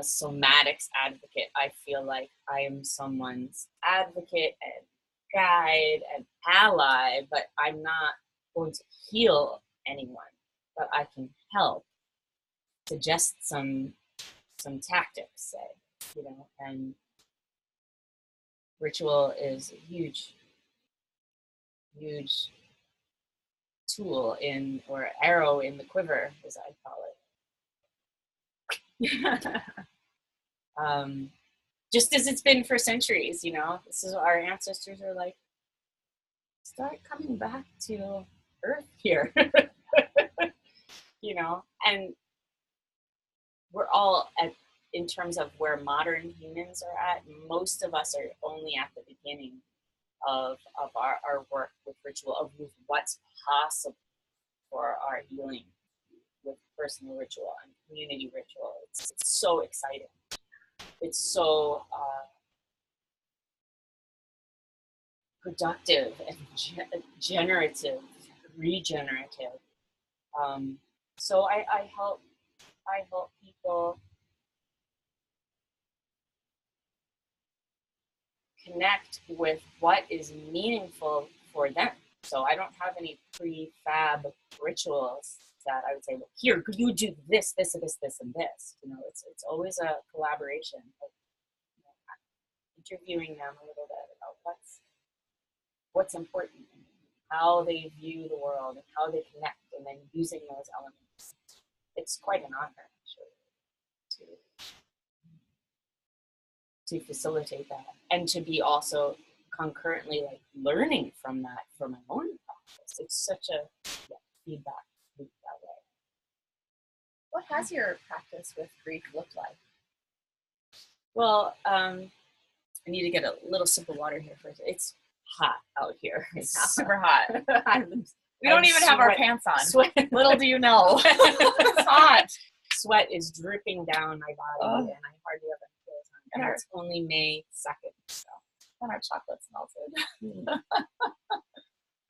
somatics advocate, I feel like I am someone's advocate and guide and ally, but I'm not going to heal anyone, but I can help, suggest some tactics, say, and ritual is a huge tool or arrow in the quiver, as I call it. Just as it's been for centuries, this is what our ancestors are like, start coming back to earth here. And we're all in terms of where modern humans are at, most of us are only at the beginning of our work with ritual, of what's possible for our healing with personal ritual and community ritual. It's so exciting. It's so productive and generative, regenerative. So I help people connect with what is meaningful for them. So I don't have any prefab rituals that I would say, well, here, you do this, this, and this, this, and this. It's always a collaboration of interviewing them a little bit about what's important, and how they view the world, and how they connect, and then using those elements. It's quite an honor, actually, to facilitate that, and to be also concurrently like learning from that for my own practice. It's such a feedback loop that way. What has your practice with grief looked like? Well, I need to get a little sip of water here first. It's hot out here. It's super hot. We don't even have our pants on. Sweat. Little do you know. It's hot. Sweat is dripping down my body, and I hardly have any clothes on. And it's only May 2nd, so. And our chocolate's melted.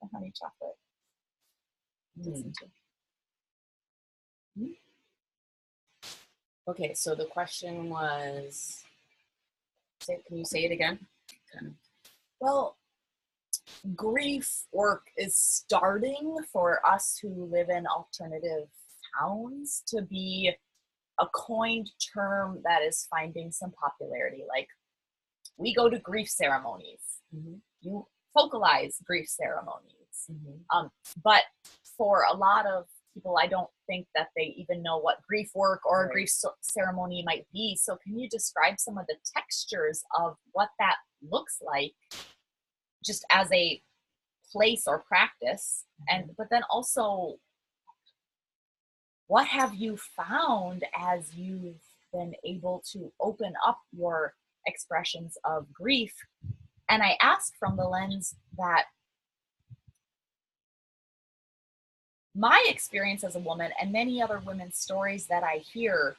The honey chocolate. Okay, so the question was, can you say it again? Well, grief work is starting for us who live in alternative towns to be a coined term that is finding some popularity. Like, we go to grief ceremonies. Mm-hmm. You focalize grief ceremonies. Mm-hmm. But for a lot of people, I don't think that they even know what grief work or a grief ceremony might be. So can you describe some of the textures of what that looks like, just as a place or practice? And but then also, what have you found as you've been able to open up your expressions of grief? And I ask from the lens that my experience as a woman and many other women's stories that I hear,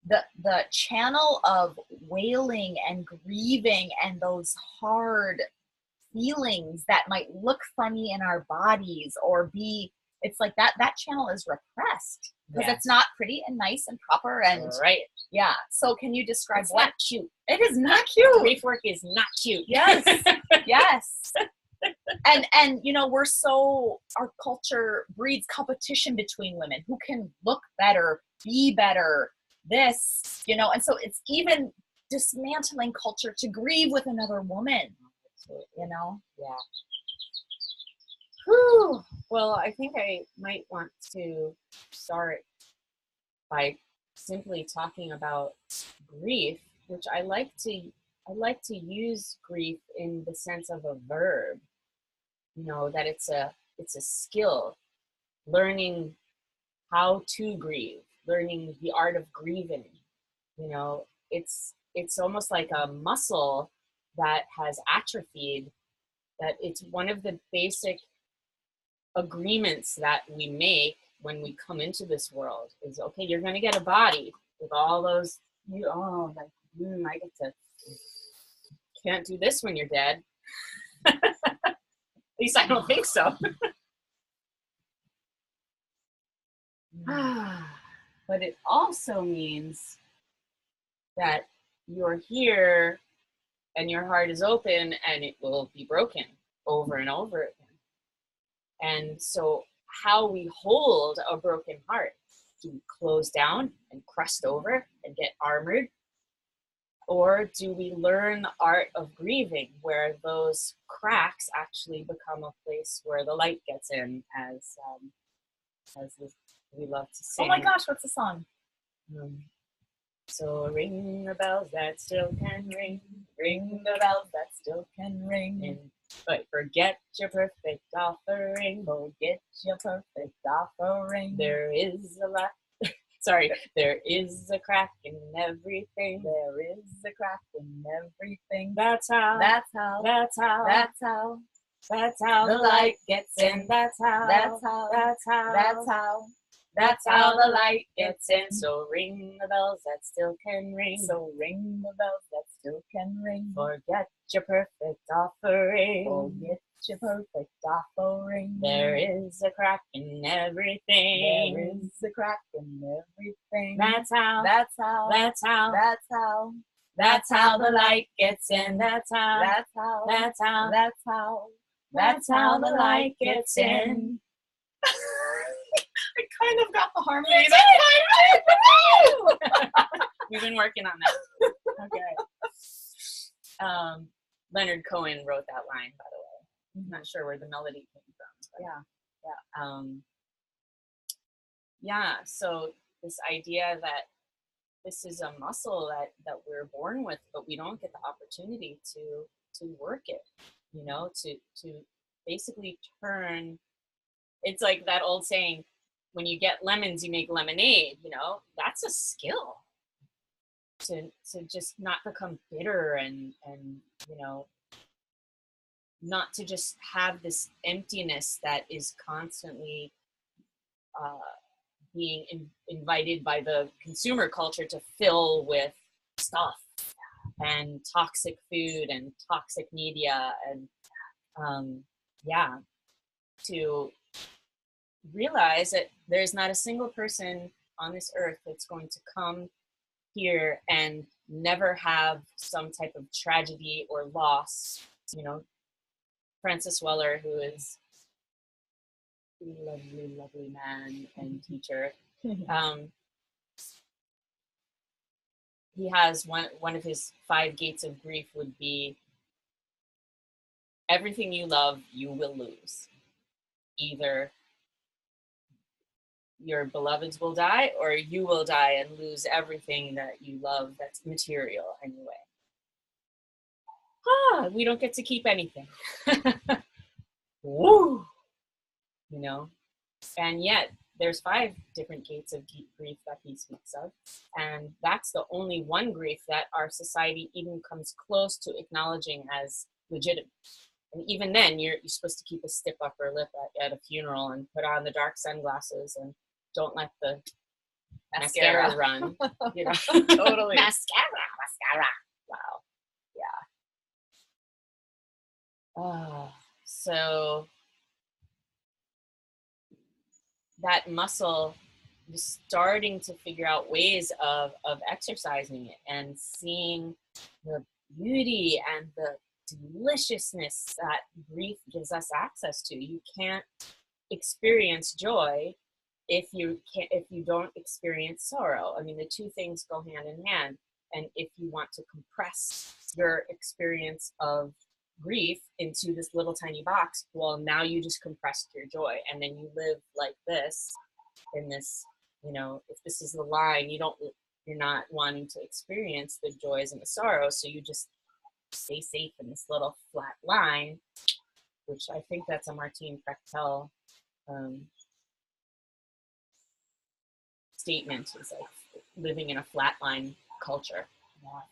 the channel of wailing and grieving and those hard feelings that might look funny in our bodies or be, it's like that channel is repressed because Yes. it's not pretty and nice and proper and Right. yeah. So can you describe It's what? not cute. It is not cute. Grief work is not cute. Yes. Yes. And you know, we're so, our culture breeds competition between women who can look better, be better, this, you know, and so it's even dismantling culture to grieve with another woman, you know. Yeah. Whew. Well, I think I might want to start by simply talking about grief, which I like to use grief in the sense of a verb. You know, that it's a skill, learning how to grieve, learning the art of grieving. You know, it's almost like a muscle that has atrophied, that it's one of the basic agreements that we make when we come into this world is, okay, you're going to get a body with all those, I get to, can't do this when you're dead. At least I don't think so. But it also means that you're here and your heart is open and it will be broken over and over again. And so how we hold a broken heart, do we close down and crust over and get armored? Or do we learn the art of grieving, where those cracks actually become a place where the light gets in, as we love to sing. Oh my gosh, what's the song? So ring the bells that still can ring, Ring the bells that still can ring. But forget your perfect offering. Forget your perfect offering. There is a lot. Sorry, there is a crack in everything. There is a crack in everything. That's how. That's how. That's how. That's how. That's how the light gets in. That's how. That's how. That's how. That's how. That's how the light gets in. So ring the bells that still can ring. So ring the bells that still can ring. Forget your perfect offering. Forget your perfect offering. There is a crack in everything. There is a crack in everything. That's how. That's how. That's how. That's how. That's how the light gets in. That's how. That's how. That's how. That's how. That's how the light gets in. I kind of got the harmony. We've been working on that. Okay. Leonard Cohen wrote that line, by the way. I'm not sure where the melody came from. Yeah. Yeah. So this idea that this is a muscle that we're born with, but we don't get the opportunity to work it. You know, to basically turn. It's like that old saying, when you get lemons, you make lemonade. You know, that's a skill. To just not become bitter and you know, not to just have this emptiness that is constantly being invited by the consumer culture to fill with stuff and toxic food and toxic media and to realize that there's not a single person on this earth that's going to come here and never have some type of tragedy or loss. You know, Francis Weller, who is a lovely, lovely man and teacher, he has one of his 5 gates of grief would be, everything you love, you will lose. Either your beloveds will die, or you will die and lose everything that you love that's material anyway. We don't get to keep anything. Woo! You know? And yet, there's 5 different gates of deep grief that he speaks of. And that's the only one grief that our society even comes close to acknowledging as legitimate. And even then, you're supposed to keep a stiff upper lip at a funeral and put on the dark sunglasses and don't let the mascara run. You know, Totally. mascara. Wow. Yeah. So that muscle, starting to figure out ways of exercising it and seeing the beauty and the deliciousness that grief gives us access to. You can't experience joy if you don't experience sorrow. I mean, the two things go hand in hand. And if you want to compress your experience of grief into this little tiny box, well, now you just compressed your joy, and then you live like this in this, you know, if this is the line, you're not wanting to experience the joys and the sorrows, so you just stay safe in this little flat line, which I think that's a Martine Frechtel statement, is like living in a flatline culture,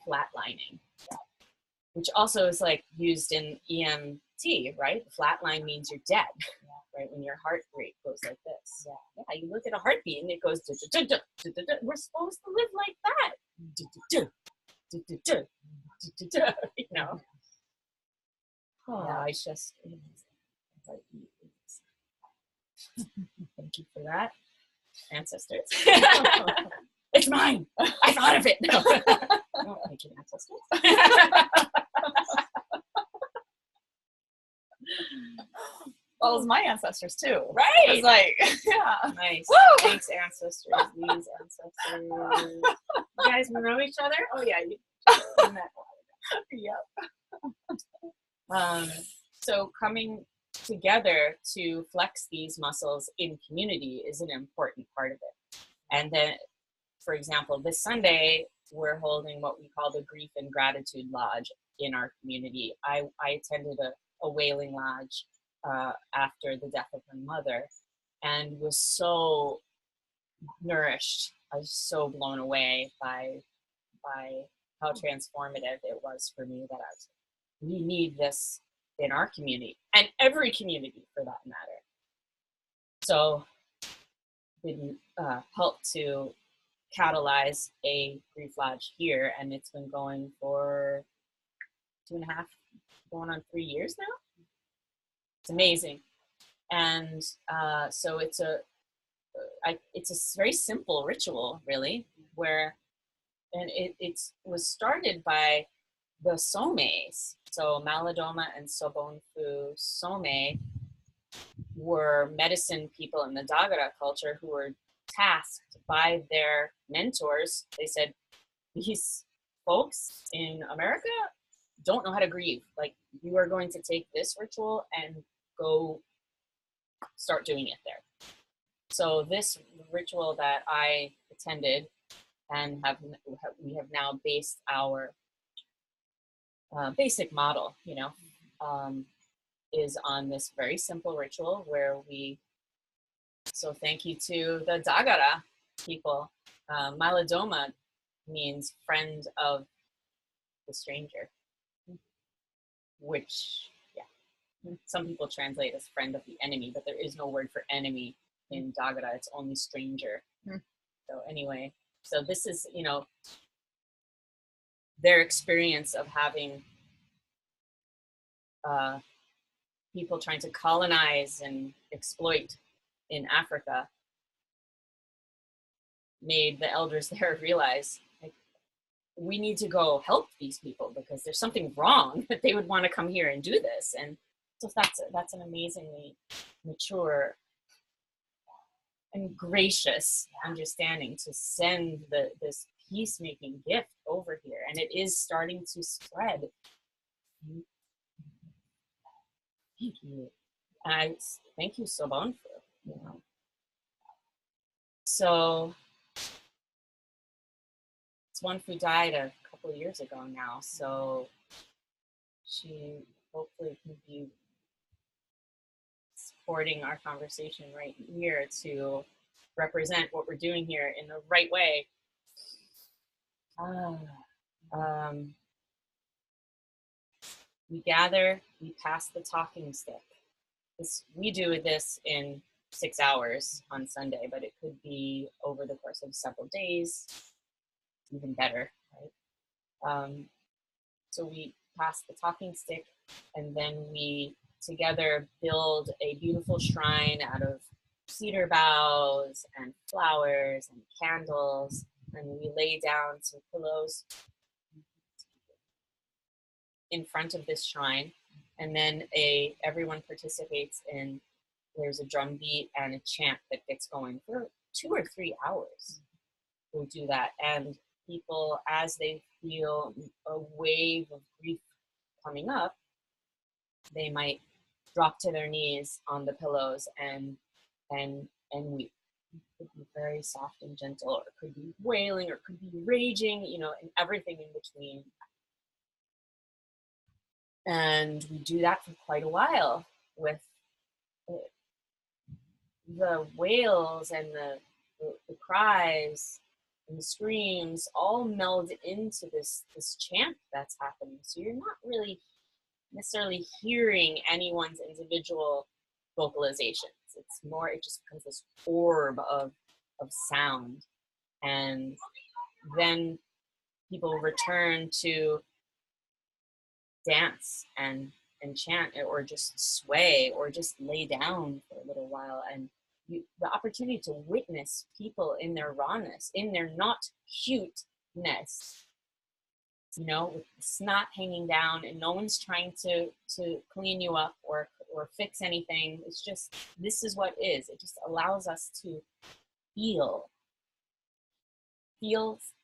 flatlining, which also is like used in EMT, right? Flatline means you're dead, right? When your heart rate goes like this. Yeah, you look at a heartbeat and it goes, we're supposed to live like that. You know? I just, thank you for that, ancestors. It's mine. I thought of it. No. Thank you, ancestors. Well, it was my ancestors too. Right. It's like, yeah. Nice. Woo! Thanks, ancestors. These ancestors. You guys know each other? Oh yeah, you met. Yep. So coming together to flex these muscles in community is an important part of it. And then, for example, this Sunday, we're holding what we call the Grief and Gratitude Lodge in our community. I attended a wailing lodge after the death of my mother and was so nourished. I was so blown away by how transformative it was for me that we need this in our community and every community for that matter. So it helped to catalyze a grief lodge here, and it's been going for 2.5, going on 3 years now. It's amazing. And so it's a very simple ritual, really, and it was started by the Somes. So Malidoma and Sobonfu Some were medicine people in the Dagara culture who were tasked by their mentors. They said, these folks in America don't know how to grieve. Like, you are going to take this ritual and go start doing it there. So this ritual that I attended and we have now based our basic model, is on this very simple ritual where so thank you to the Dagara people. Malidoma means friend of the stranger, which, some people translate as friend of the enemy, but there is no word for enemy in Dagara. It's only stranger. So anyway, so this is, their experience of having people trying to colonize and exploit in Africa made the elders there realize, like, we need to go help these people because there's something wrong that they would want to come here and do this. And so that's an amazingly mature and gracious understanding to send this peacemaking gift over here, and it is starting to spread. Thank you. Thank you, Sobon, for So it's one who died a couple of years ago now, so she hopefully can be supporting our conversation right here to represent what we're doing here in the right way. we gather, we pass the talking stick. We do this in 6 hours on Sunday, but it could be over the course of several days, even better, right? So we pass the talking stick, and then we together build a beautiful shrine out of cedar boughs and flowers and candles, and we lay down some pillows in front of this shrine, and then everyone participates in, there's a drum beat and a chant that gets going for 2 or 3 hours. We'll do that, and people, as they feel a wave of grief coming up, they might drop to their knees on the pillows and weep. It could be very soft and gentle, or it could be wailing, or it could be raging, and everything in between. And we do that for quite a while, with the wails and the cries and the screams all meld into this chant that's happening. So you're not really necessarily hearing anyone's individual vocalizations. It's more, it just becomes this orb of sound. And then people return to dance and chant, or just sway, or just lay down for a little while. And the opportunity to witness people in their rawness, in their not cuteness, with the snot hanging down, and no one's trying to clean you up or fix anything. It's just, this is what is. It just allows us to feel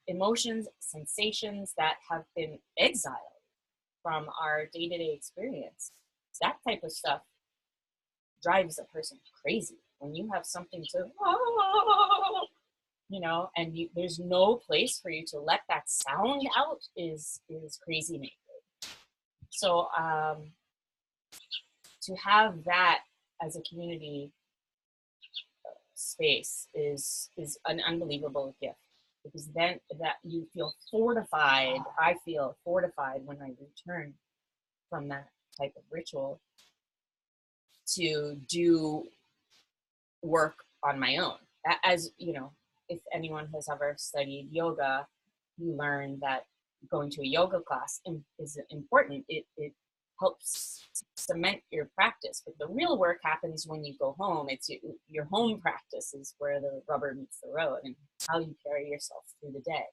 emotions, sensations that have been exiled from our day-to-day experience. That type of stuff drives a person crazy. When you have something to, and there's no place for you to let that sound out, is crazy making. So to have that as a community space is an unbelievable gift, because then that you feel fortified. I feel fortified when I return from that type of ritual to do work on my own. As if anyone has ever studied yoga, you learn that going to a yoga class is important. It helps cement your practice, but the real work happens when you go home. It's your home practice is where the rubber meets the road, and how you carry yourself through the day.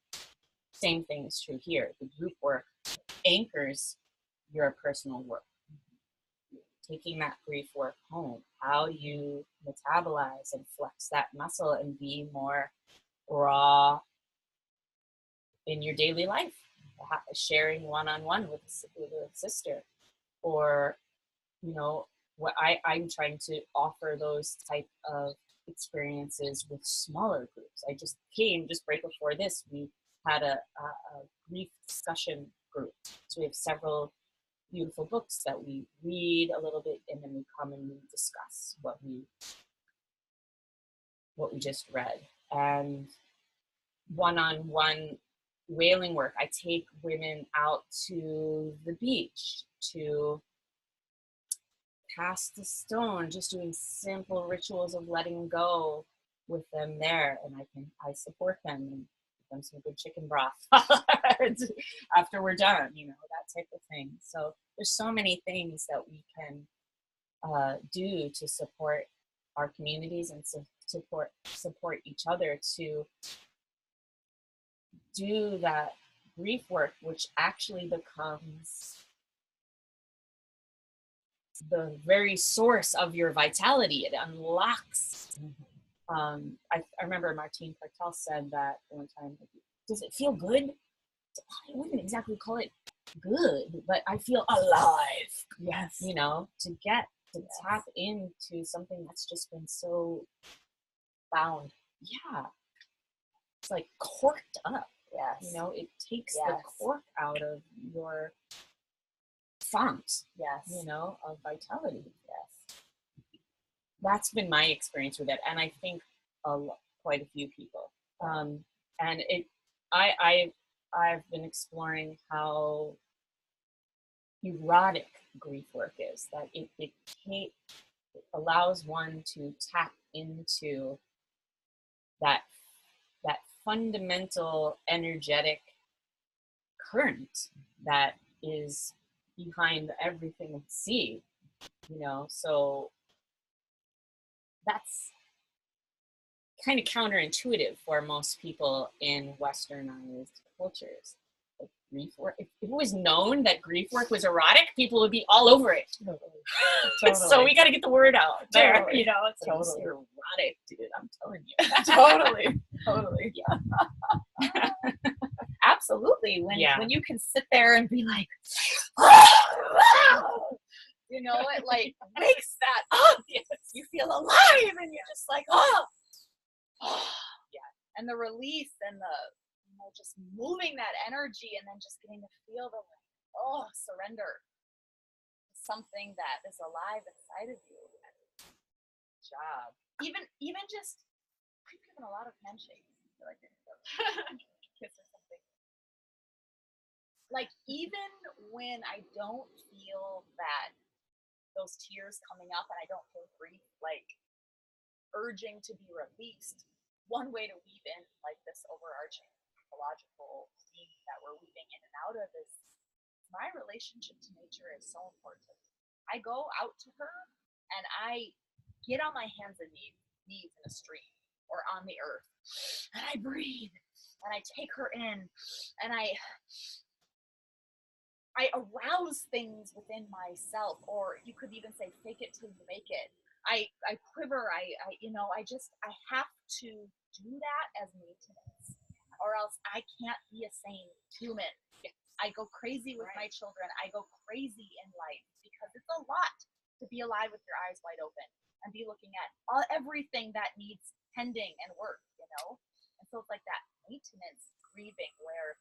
Same thing is true here. The group work anchors your personal work. Taking that grief work home, how you metabolize and flex that muscle and be more raw in your daily life, sharing one-on-one with a sister, or what I'm trying to offer those type of experiences with smaller groups. I just right before this, we had a grief discussion group. So we have several beautiful books that we read a little bit, and then we come and we discuss what we just read. And one-on-one wailing work, I take women out to the beach to cast a stone, just doing simple rituals of letting go with them there, and I support them and give them some good chicken broth after we're done, that type of thing. So there's so many things that we can do to support our communities and support each other to do that grief work, which actually becomes the very source of your vitality. It unlocks. I remember Martine Cartel said that one time, does it feel good? I wouldn't exactly call it good, but I feel alive. Yes. To tap into something that's just been so bound. Yeah. It's like corked up. Yes. It takes the cork out of your font. Yes. Of vitality. Yes. That's been my experience with it, and I think quite a few people. And I've been exploring how erotic grief work is, that it allows one to tap into that that fundamental energetic current that is behind everything we see, so that's kind of counterintuitive for most people in westernized cultures. Like grief work, if it was known that grief work was erotic, people would be all over it. Totally. So we got to get the word out there. Totally. It's totally erotic, dude, I'm telling you. totally absolutely. When you can sit there and be like, it like wakes that up. Yes. You feel alive and you're just like, oh. Yeah. And the release and the just moving that energy and then just getting to feel the surrender to something that is alive inside of you. Job. Even just I've given a lot of handshakes. I feel like kiss or something. Like even when I don't feel that those tears coming up and I don't feel grief like urging to be released, one way to weave in like this overarching ecological theme that we're weaving in and out of is my relationship to nature is so important. I go out to her and I get on my hands and knees in a stream or on the earth and I breathe and I take her in and I arouse things within myself, or you could even say fake it till you make it. I quiver, I have to do that as maintenance, or else I can't be a sane human. Yes. I go crazy with my children. I go crazy in life because it's a lot to be alive with your eyes wide open and be looking at everything that needs tending and work, And so it's like that maintenance grieving where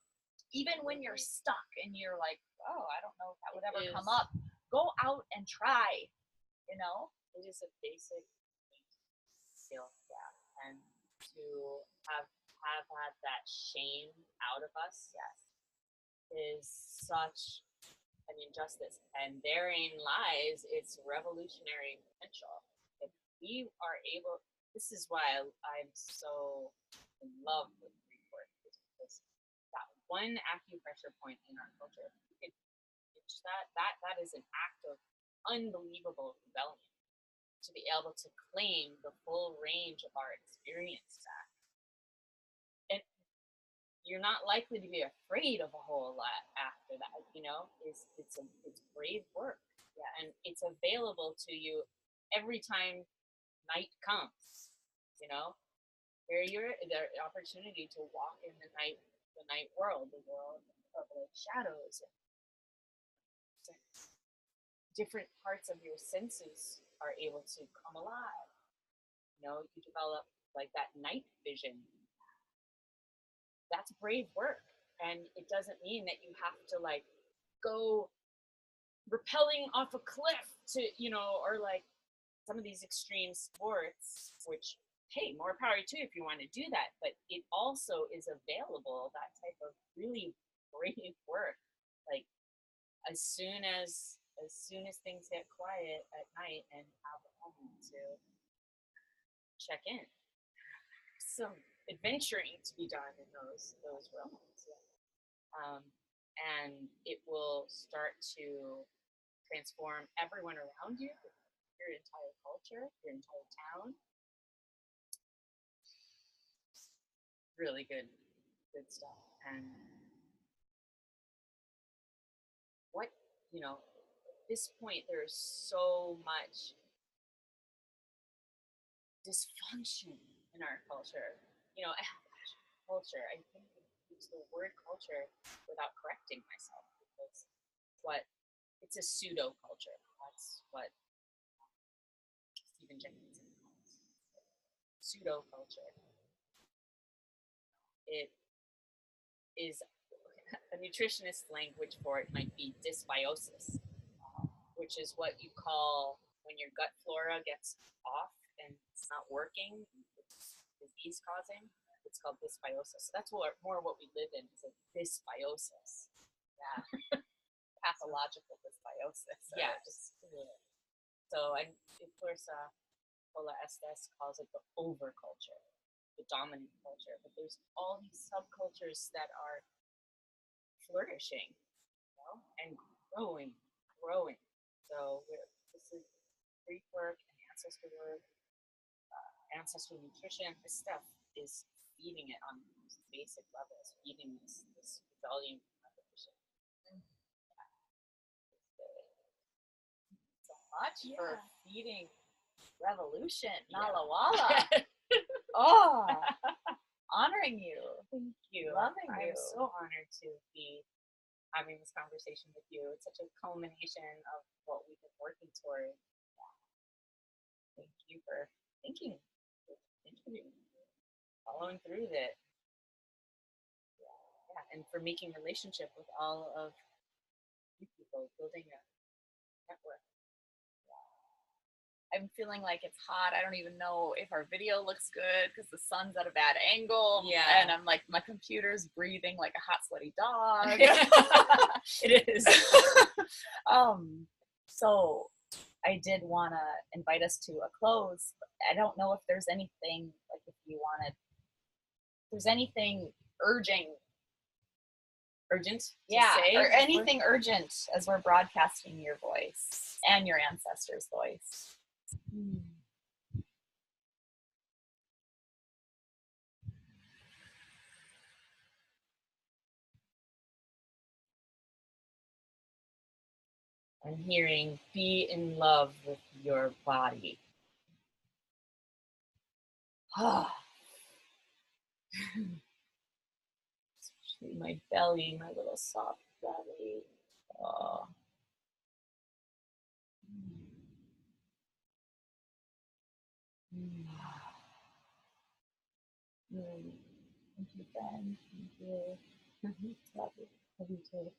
even when you're stuck and you're like, oh, I don't know if that would ever come up, go out and try, It is a basic skill, and to have had that shame out of us, yes, is such an injustice, and therein lies its revolutionary potential. If we are able, this is why I'm so in love with grief work, is because that one acupressure point in our culture, you could reach that is an act of unbelievable rebellion, to be able to claim the full range of our experience back. And you're not likely to be afraid of a whole lot after that, it's brave work. Yeah. And it's available to you every time night comes, the opportunity to walk in the night world, the world of like shadows, and different parts of your senses are able to come alive. You develop like that night vision. That's brave work. And it doesn't mean that you have to like go rappelling off a cliff to, or like some of these extreme sports, which, hey, more power to you if you want to do that. But it also is available, that type of really brave work. Like as soon as things get quiet at night and have a moment to check in, some adventuring to be done in those realms. And it will start to transform everyone around you, your entire culture, your entire town. Really good stuff. And what, at this point, there's so much dysfunction in our culture. Culture, I think I use the word culture without correcting myself, because it's a pseudo culture. That's what Stephen Jenkins calls pseudo culture. It is a nutritionist language for it might be dysbiosis, which is what you call when your gut flora gets off and it's not working, it's disease causing. It's called dysbiosis. So that's more what we live in, is a dysbiosis. Yeah. pathological dysbiosis. Yes. So I, of course, Walla calls it the overculture, the dominant culture. But there's all these subcultures that are flourishing, and growing. So this is Greek work and ancestor work, ancestral nutrition. This stuff is feeding it on these basic levels, feeding this rebellion revolution. So much for feeding revolution, Nala Walla. Oh, honoring you. Thank you. Loving you. I'm so honored to be having this conversation with you. It's such a culmination of what we've been working toward. Thank you for thinking, interviewing, following through with it. And for making relationship with all of you people, building a network. I'm feeling like it's hot. I don't even know if our video looks good because the sun's at a bad angle. Yeah. And I'm like, my computer's breathing like a hot, sweaty dog. It is. So I did want to invite us to a close. I don't know if there's anything, like if you wanted, if there's anything urgent Yeah, say, or anything urgent as we're broadcasting your voice and your ancestors' voice. I'm hearing, be in love with your body. Especially my belly, my little soft belly. Oh. Thank you, Ben. Thank you. Love you. Love you too.